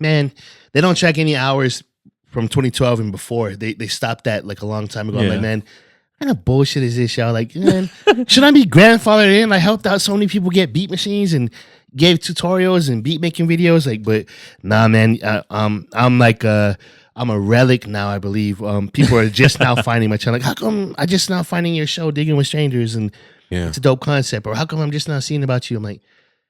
man, they don't track any hours from 2012 and before. They stopped that like a long time ago. I'm Yeah. like, man, what kind of bullshit is this, y'all? Like, man, should I be grandfathered in? I helped out so many people get beat machines and gave tutorials and beat making videos. Like, but nah, man, I'm like I'm a relic now, I believe. People are just now finding my channel. Like, how come I just now finding your show, Digging with Strangers, and Yeah. it's a dope concept? Or how come I'm just now seeing about you? I'm like,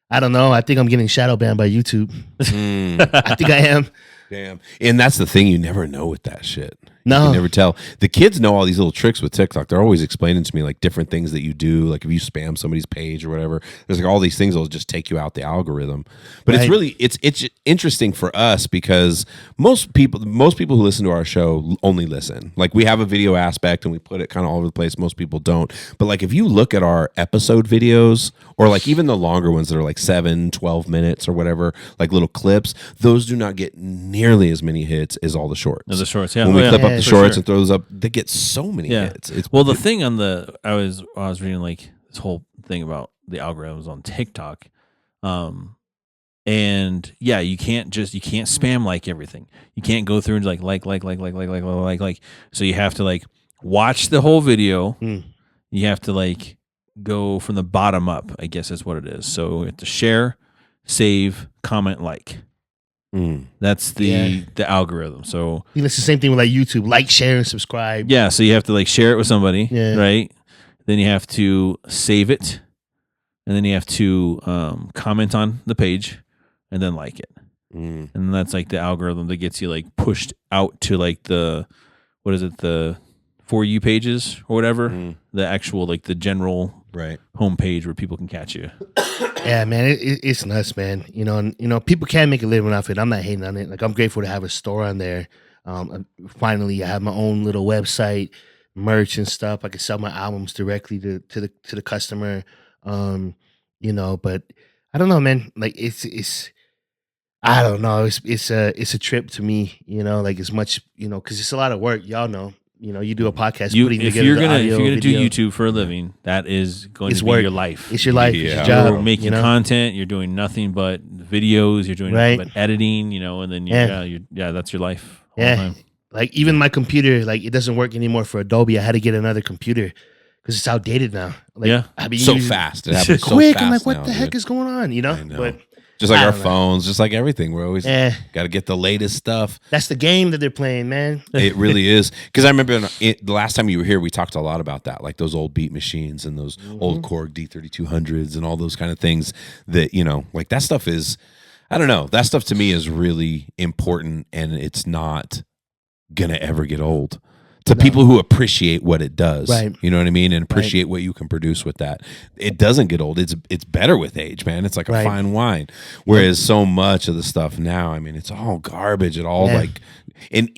I don't know. I think I'm getting shadow banned by YouTube. I think I am. Damn. And that's the thing, you never know with that shit. No. You can never tell. The kids know all these little tricks with TikTok. They're always explaining to me like different things that you do. Like if you spam somebody's page or whatever, there's like all these things that'll just take you out the algorithm. But it's Right. really it's interesting for us because most people who listen to our show only listen. Like we have a video aspect and we put it kind of all over the place. Most people don't. But like if you look at our episode videos or like even the longer ones that are like 7, 12 minutes or whatever, like little clips, those do not get nearly as many hits as all the shorts. No, the shorts, yeah. When Oh, we yeah. clip up Yeah, the for shorts sure. and throw those up, they get so many Yeah. hits. It's Well, the thing on I was reading like this whole thing about the algorithms on TikTok, and yeah, you can't spam like everything. You can't go through and like. So you have to like watch the whole video. Mm. You have to like go from the bottom up. I guess is what it is. So you have to share, save, comment, like. That's the algorithm. So I think it's the same thing with like YouTube. Like, share, and subscribe. yeah, so you have to like share it with somebody, Yeah. right? Then you have to save it, and then you have to comment on the page, and then like it, and that's like the algorithm that gets you like pushed out to like the the For You pages or whatever, the actual like the general right. homepage where people can catch you. Yeah, man, it's nuts, man. People can make a living off it. I'm not hating on it. Like, I'm grateful to have a store on there. Finally, I have my own little website, merch and stuff. I can sell my albums directly to the customer. But I don't know, man. Like, it's I don't know. It's a trip to me. Like as much because it's a lot of work. Y'all know. You do a podcast. putting If together you're the gonna audio, do video. YouTube for a living, that is going It's to be work. your life. It's your life. It's Yeah. your job. You're making content. You're doing nothing but videos. You're doing Right. nothing but editing. And then that's your life. All Yeah. the time. Like even my computer, like it doesn't work anymore for Adobe. I had to get another computer because it's outdated now. Like, Yeah. I mean, So fast. It happens so quick. fast I'm like, what now, the heck dude. is going on? I know. But Just like I our don't know. phones, just like everything. We're always eh, got to get the latest stuff. that's the game that they're playing, man. It really is. Because I remember the last time you were here, we talked a lot about that, like those old beat machines and those old Korg D3200s and all those kind of things that, like that stuff is, I don't know. That stuff to me is really important and it's not going to ever get old. To people who appreciate what it does, Right. You know what I mean, and appreciate what you can produce with that. It doesn't get old. It's better with age, man. It's like a Right. fine wine. Whereas so much of the stuff now, I mean, it's all garbage. It all Yeah. like, and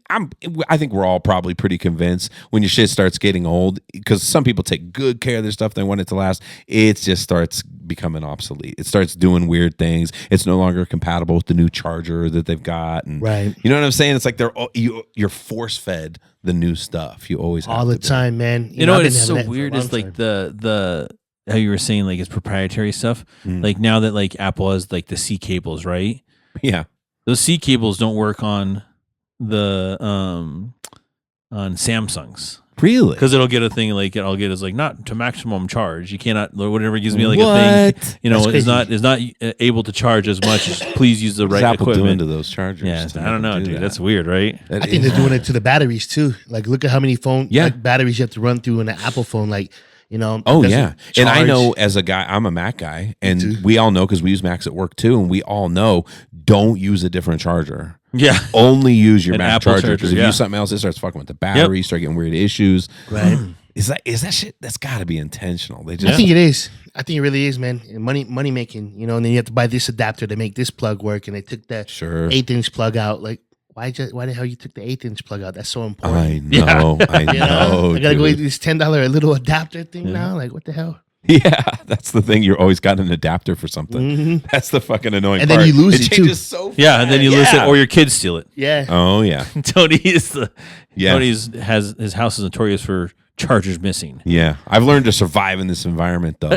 I think we're all probably pretty convinced when your shit starts getting old, because some people take good care of their stuff. They want it to last. It just starts becoming obsolete. It starts doing weird things. It's no longer compatible with the new charger that they've got, and Right. you know what I'm saying? It's like you're force fed the new stuff. You always have All the to be. time, man. You know I've what been is so having that for a weird long is like time. the how you were saying like it's proprietary stuff. Like now that like Apple has like the C cables, right? Yeah. Those C cables don't work on the on Samsungs. Really? Because it'll get a thing like I'll get is like not to maximum charge. You cannot whatever gives me like a thing. That's Is not able to charge as much. As please use the What's right Apple doing equipment. to those chargers? Yeah, to I don't make know, them do dude. that? That's weird, right? That I think is- they're doing it to the batteries too. Like, look at how many batteries you have to run through in an Apple phone. Like, Oh doesn't yeah, and I charge. know as a guy, I'm a Mac guy, too. and we all know because we use Macs at work too, and we all know don't use a different charger. Yeah. Only use your An Mac Apple charger. charger, Because if you yeah. use something else, it starts fucking with the battery. You start getting weird issues. Right. Is that shit? That's got to be intentional. They I just think it is. I think it really is, man. And money making, you know, and then you have to buy this adapter to make this plug work. And they took that sure. 1/8" plug out. Like, why the hell you took the 1/8" plug out? That's so important. I know. I You know? know. I gotta go dude. get this $10 little adapter thing now. Like, what the hell? Yeah, that's the thing. You're always got an adapter for something. Mhm. That's the fucking annoying And part. then you lose it, too. changes so fast. Yeah, and then you lose it, or your kids steal it. Yeah. Oh yeah, Tony is the Yeah. Tony's has his house is notorious for chargers missing. yeah. I've learned to survive in this environment though.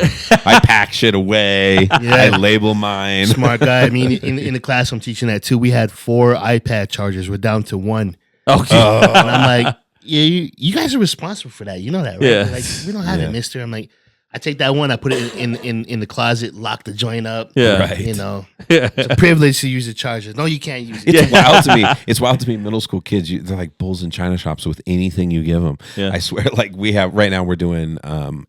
I pack shit away. I label mine. Smart guy. I mean, in the class I'm teaching at too, we had 4 iPad chargers. We're down to 1. Okay. And I'm like, yeah, you guys are responsible for that. You know that, right? Yeah. They're like, we don't have it, mister. I'm like, I take that one, I put it in the closet, lock the joint up. Yeah. Right. You know, Yeah. it's a privilege to use the charger. No, you can't use it. It's wild to me. It's wild to me. Middle school kids, they're like bulls in china shops with anything you give them. Yeah. I swear, like we have right now, we're doing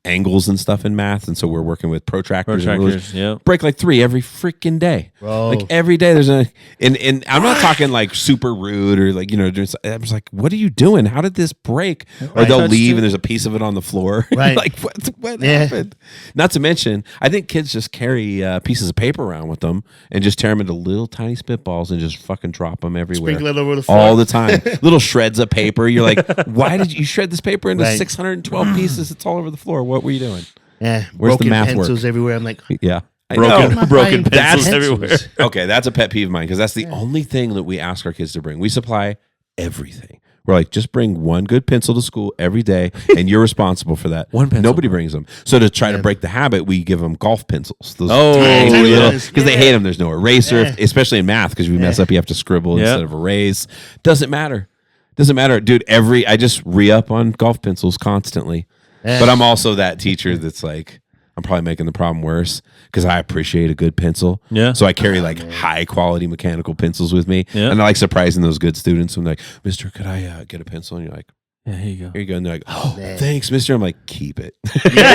angles and stuff in math, and so we're working with protractors. And rulers. Protractors, yeah. Break like 3 every freaking day. Bro. Like every day, there's and I'm not talking like super rude or like I was like, what are you doing? How did this break? Or they'll Touched leave it. and there's a piece of it on the floor. Right. Like what Yeah. happened? Not to mention, I think kids just carry pieces of paper around with them and just tear them into little tiny spitballs and just fucking drop them everywhere. Sprinkle it over the floor. All the time. Little shreds of paper. You're like, why did you shred this paper into Right. 612 pieces? It's all over the floor. What were you doing? Yeah. Where's the broken math pencils work? everywhere. I'm like, Yeah. I Broken- know. broken That's- pencils everywhere. Okay, that's a pet peeve of mine because that's the only thing that we ask our kids to bring. We supply everything. We're like, just bring one good pencil to school every day, and you're responsible for that. One pencil. Nobody brings them. So to try to break the habit, we give them golf pencils. Those Oh, tiny yeah. little because they Yeah. hate them. There's no eraser, Yeah. especially in math because if you mess up, you have to scribble Yeah. instead of erase. Doesn't matter. Doesn't matter, dude. I just re-up on golf pencils constantly. Yeah. But I'm also that teacher that's like, I'm probably making the problem worse because I appreciate a good pencil. Yeah. So I carry like high quality mechanical pencils with me. Yeah. And I like surprising those good students. I'm like, Mister, could I get a pencil? And you're like, Yeah, here you go. here you go. And they're like, oh, Man. thanks, Mister. I'm like, keep it.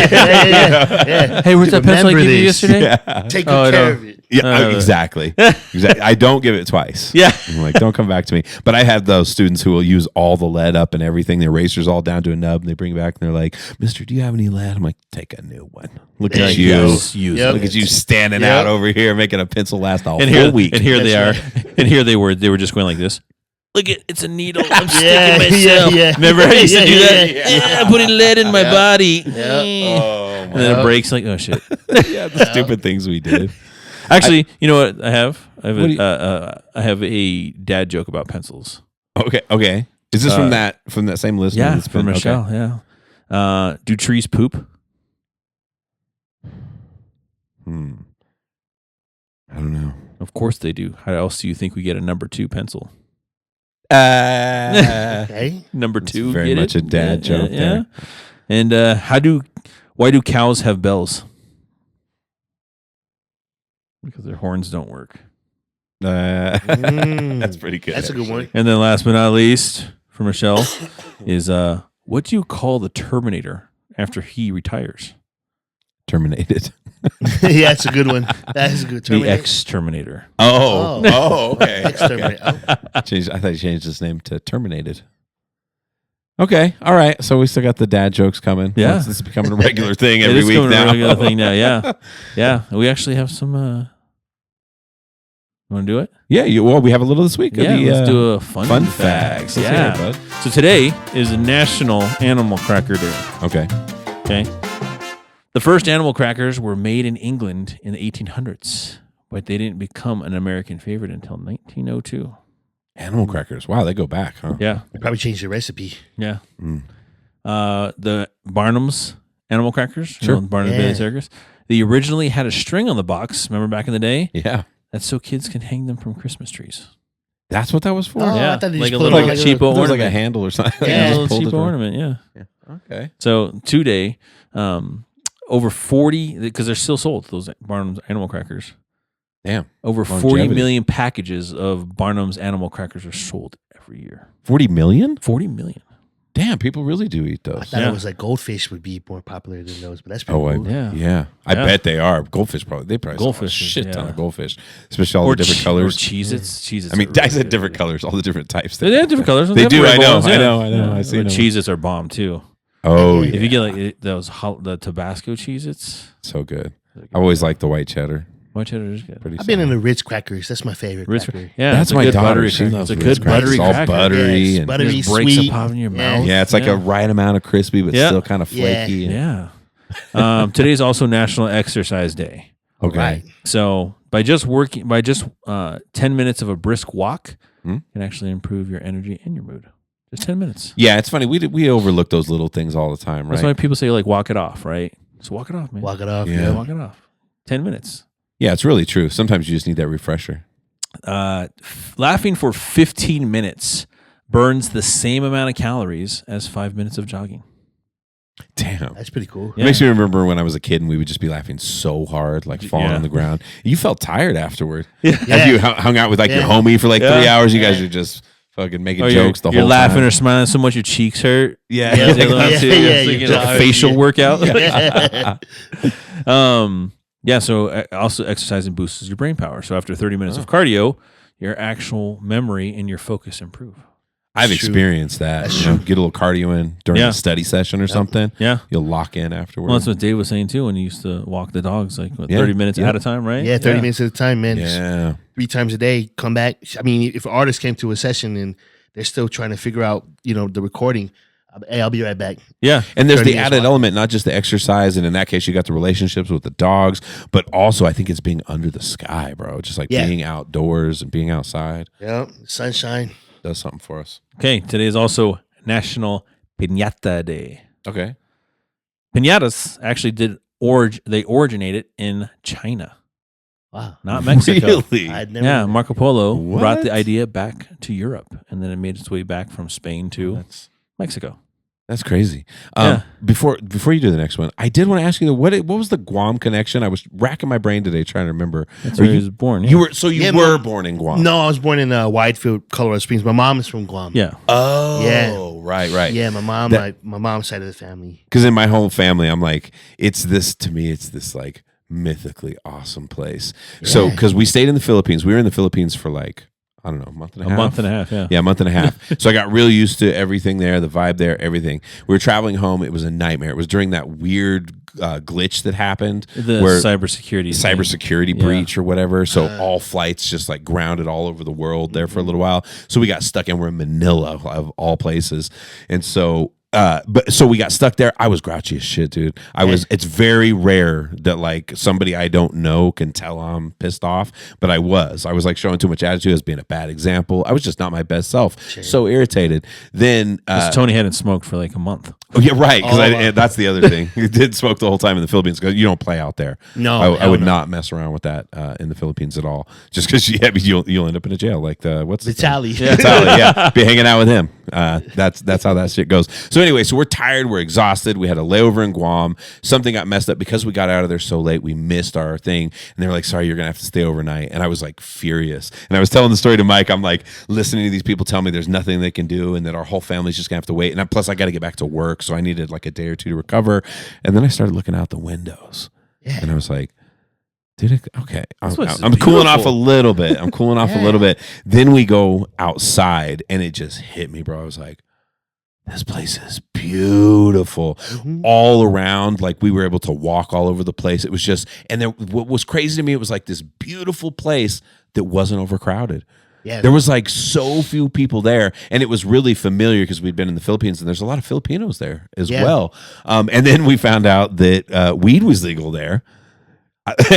yeah. Hey, where's that pencil I Remember gave you this. yesterday? yeah. Take Oh, I good care know. of it. Yeah, exactly. Exactly. I don't give it twice. Yeah. I'm like, don't come back to me. But I have those students who will use all the lead up and everything, the erasers all down to a nub, and they bring it back and they're like, Mister, do you have any lead? I'm like, take a new one. Look There at you you. go. Use Yep. it. Look at you standing Yep. out over here making a pencil last a And whole here, week. and here they are, That's and here they were just going like this. Look at it's a needle. I'm sticking Yeah, myself. yeah, yeah. Remember I used to do Yeah, that? yeah, Yeah, I'm putting lead in my body. Oh, And then it breaks like oh shit. yeah, the stupid things we did. Actually, you know what I have? I have What do you- I have a dad joke about pencils. Okay. Is this from that same listener? Yeah, that's from been- Michelle. okay. Yeah. Do trees poop? I don't know. Of course they do. How else do you think we get a number 2 pencil? Okay. Number That's 2, very get much it? a dad joke there. And why do cows have bells? Because their horns don't work. That's pretty good. That's a good one. And then last but not least, for Michelle, is what do you call the Terminator after he retires? Terminated. Yeah, that's a good one. That is a good term. The Exterminator. Oh, okay. Exterminate. Oh. I thought he changed his name to Terminated. Okay, all right. So we still got the dad jokes coming. Yeah. This is becoming a regular thing It every is week becoming a now. regular thing now. Yeah, yeah. We actually have some. You want to do it? Yeah, we have a little this week. Yeah, of the, let's do a fun facts. Let's Yeah. hear it, So today is National Animal Cracker Day. bud. Okay. Okay. The first animal crackers were made in England in the 1800s, but they didn't become an American favorite until 1902. Animal crackers. Wow, they go back, huh? Yeah, Probably changed the recipe. yeah. Mm. The Barnum's animal crackers, Sure. Barnum's Yeah. Bailey Circus. They originally had a string on the box. Remember back in the day? Yeah. That's so kids can hang them from Christmas trees. That's what that was for? Oh, Yeah, I thought they like just a put little it on like like cheapo It was like ornament. a handle or something. Yeah, You a just little pulled it cheapo around. ornament. Yeah. Okay. So today, over 40 because they're still sold those Barnum's animal crackers. Damn. Over 40 Longevity. million packages of Barnum's animal crackers are sold every year. 40 million? 40 million. Damn, people really do eat I those. thought it was like goldfish would be more popular than those, but that's pretty Oh, cool. yeah. I bet they are. Goldfish probably. They probably Goldfish sell a is- shit ton yeah. of goldfish, especially all the different colors. Or Cheez-Its. Cheez-Its I mean, are I said good. different colors, all the different types. They have different colors. They have do. red I know. ones, I yeah. know. I know. Yeah. I see But them. Cheez-Its are bomb too. Oh, If yeah. you get like those the Tabasco Cheez-Its, So good. I always like the white cheddar. white cheddar is good. Pretty I've been solid. in the Ritz crackers. That's my favorite Ritz- cracker. yeah, That's it's a my good daughter. buttery She cracker. loves It's a Ritz good crackers. buttery It's all cracker. buttery Yes, and buttery, Just breaks sweet. up out in your Yeah. mouth. yeah, it's like Yeah. a right amount of crispy, but Yeah. still kind of flaky. Yeah. and- Yeah. Today's also National Exercise Day. Okay. Right. So by just 10 minutes of a brisk walk Hmm? can actually improve your energy and your mood. Just 10 minutes. Yeah, it's funny. We overlook those little things all the time, right? That's why people say like walk it off, right? So walk it off, man. Walk it off. Yeah. Yeah. Walk it off. 10 minutes. Yeah, it's really true. Sometimes you just need that refresher. Laughing for 15 minutes burns the same amount of calories as 5 minutes of jogging. Damn. That's pretty cool. Yeah. It makes me remember when I was a kid and we would just be laughing so hard, like falling Yeah. on the ground. You felt tired afterward. Yeah. Have you hung out with like your Yeah. homie for like 3 Yeah. hours? You guys are just fucking making Or jokes the you're whole laughing time. or smiling so much your cheeks hurt. Yeah. Yeah. They love to- Yeah, it's like, you're you know, tired. facial Yeah. workout. Yeah. Yeah, so also exercising boosts your brain power. So after 30 minutes of cardio, your actual memory and your focus improve. I've That's true. experienced that. You know, get a little cardio in during Yeah. a study session or something. Yeah. You'll lock in afterwards. Well, that's what Dave was saying too when he used to walk the dogs, like Yeah. 30 minutes Yeah. at a time, right? Yeah, 30 minutes at a time, man. Just yeah. 3 times a day, come back. I mean, if an artist came to a session and they're still trying to figure out, the recording, hey, I'll be right back. Yeah. And there's 30 the minutes added walk. element, not just the exercise, and in that case, you got the relationships with the dogs, but also I think it's being under the sky, bro. Just like Yeah. being outdoors and being outside Yeah, sunshine. does something for us. Okay, today is also National Piñata Day. Okay. Piñatas actually they originated in China, Wow. not Mexico. Really? I'd never. Yeah, Marco Polo brought What? the idea back to Europe, and then it made its way back from Spain to Mexico. That's crazy. Yeah. Before you do the next one, I did want to ask you what was the Guam connection? I was racking my brain today trying to remember. That's Are where he you, was born. you were so you Yeah, were Mom. born in Guam. No, I was born in Widefield, Colorado Springs. My mom is from Guam. Yeah. Oh. Yeah. Right. Yeah, my mom, That- my mom's side of the family. Because in my whole family, I'm like, it's this like mythically awesome place. So because we stayed in the Philippines, we were in the Philippines for like, I don't know, a month and a half. A month and a half, yeah. Yeah, a month and a half. So I got real used to everything there, the vibe there, everything. We were traveling home. It was a nightmare. It was during that weird glitch that happened. The where cybersecurity thing. cybersecurity Yeah. breach or whatever. So all flights just like grounded all over the world there for a little while. So we got stuck and we're in Manila of all places. And so so we got stuck there. I was grouchy as shit, dude. It's very rare that like somebody I don't know can tell I'm pissed off, but I was like showing too much attitude as being a bad example. I was just not my best self. So irritated. Then 'Cause Tony hadn't smoked for like a month. oh, yeah, right. Because Oh, that's the other thing. You did smoke the whole time in the Philippines because you don't play out there. No, I hell would no. not mess around with that in the Philippines at all. Just because you'll end up in a jail. Like what's his name? Vitali. Vitali, yeah, be hanging out with him. That's how that shit goes. So anyway, so we're tired, we're exhausted. We had a layover in Guam. Something got messed up because we got out of there so late. We missed our thing, and they were like, "Sorry, you're gonna have to stay overnight." And I was like furious. And I was telling the story to Mike. I'm like listening to these people tell me there's nothing they can do, and that our whole family's just gonna have to wait. And plus, I got to get back to work, so I needed like a day or two to recover. And then I started looking out the windows, and I was like, dude, okay, I'm place is cooling off a beautiful. little bit. I'm cooling off a little bit. Then we go outside, and it just hit me, bro. I was like, this place is beautiful all around. Like we were able to walk all over the place. It was just, and then what was crazy to me, it was like this beautiful place that wasn't overcrowded. Yeah. There was like so few people there, and it was really familiar because we'd been in the Philippines, and there's a lot of Filipinos there as Yeah. well. And then we found out that weed was legal there.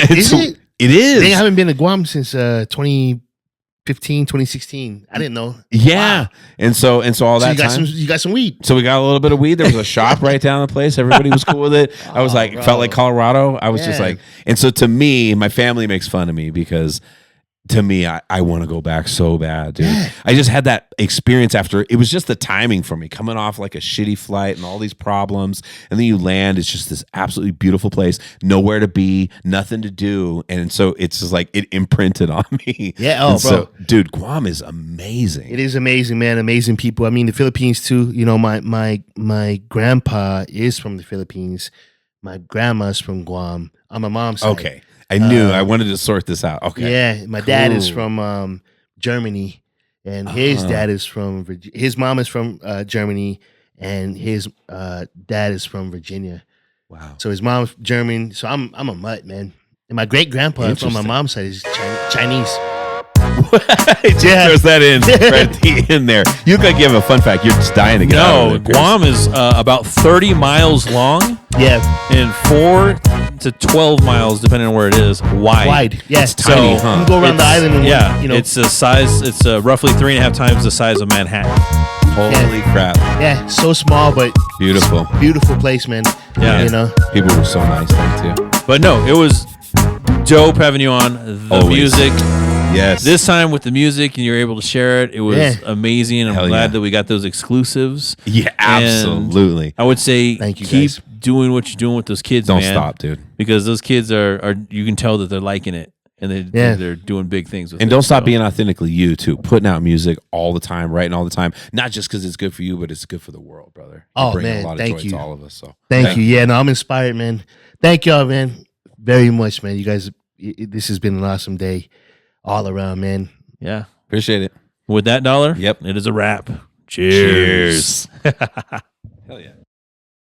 Is it? It is. They haven't been to Guam since 2015, 2016. I didn't know. Yeah. Wow. And so all So that you got time. you got some weed. So we got a little bit of weed. There was a shop right down the place. Everybody was cool with it. I was like, bro. felt like Colorado. I was just Yeah. like, and so to me, my family makes fun of me because to me, I want to go back so bad, dude. I just had that experience after. It was just the timing for me coming off like a shitty flight and all these problems. And then you land. It's just this absolutely beautiful place, nowhere to be, nothing to do. And so it's just like it imprinted on me. Yeah. Oh, And bro. so, dude, Guam is amazing. It is amazing, man. Amazing people. I mean, the Philippines too. You know, my grandpa is from the Philippines. My grandma's from Guam on my mom's side. Okay. I knew I wanted to sort this out. Okay. Yeah, my dad is Cool. from Germany, and his dad is from his mom is from Germany, and his dad is from Virginia. Wow. So his mom's German. So I'm a mutt, man. And my great grandpa from my mom's side is Chinese. Yeah. Throws that in right at the end there. You look like you have a fun fact. You're just dying to get out No, of there. Guam is about 30 miles long Yeah, and 4 to 12 miles, depending on where it is, wide. Yeah, It's tiny, huh? You can go around the island and Yeah, you know, it's a size. It's roughly 3.5 times the size of Manhattan. Holy crap. yeah, so small but Beautiful. beautiful place, man. Yeah. You know, People were so nice there too. But no, it was dope having you on. The Always. music. Yes. This time with the music and you're able to share it. It was Yeah. amazing. I'm Hell glad yeah. that we got those exclusives. Yeah, absolutely. I would say Thank you, keep guys. doing what you're doing with those kids, Don't man. stop, dude. Because those kids are you can tell that they're liking it and they're doing big things with it. And don't stop So, being authentically you too. Putting out music all the time, writing all the time. Not just because it's good for you, but it's good for the world, brother. You're Oh, bringing man, a lot of thank joy you. to all of us. So thank you. Yeah, no, I'm inspired, man. Thank y'all, man, very much, man. You guys, this has been an awesome day, all around, man. Yeah. appreciate it. With that dollar, Yep. it is a wrap. Cheers. Hell yeah.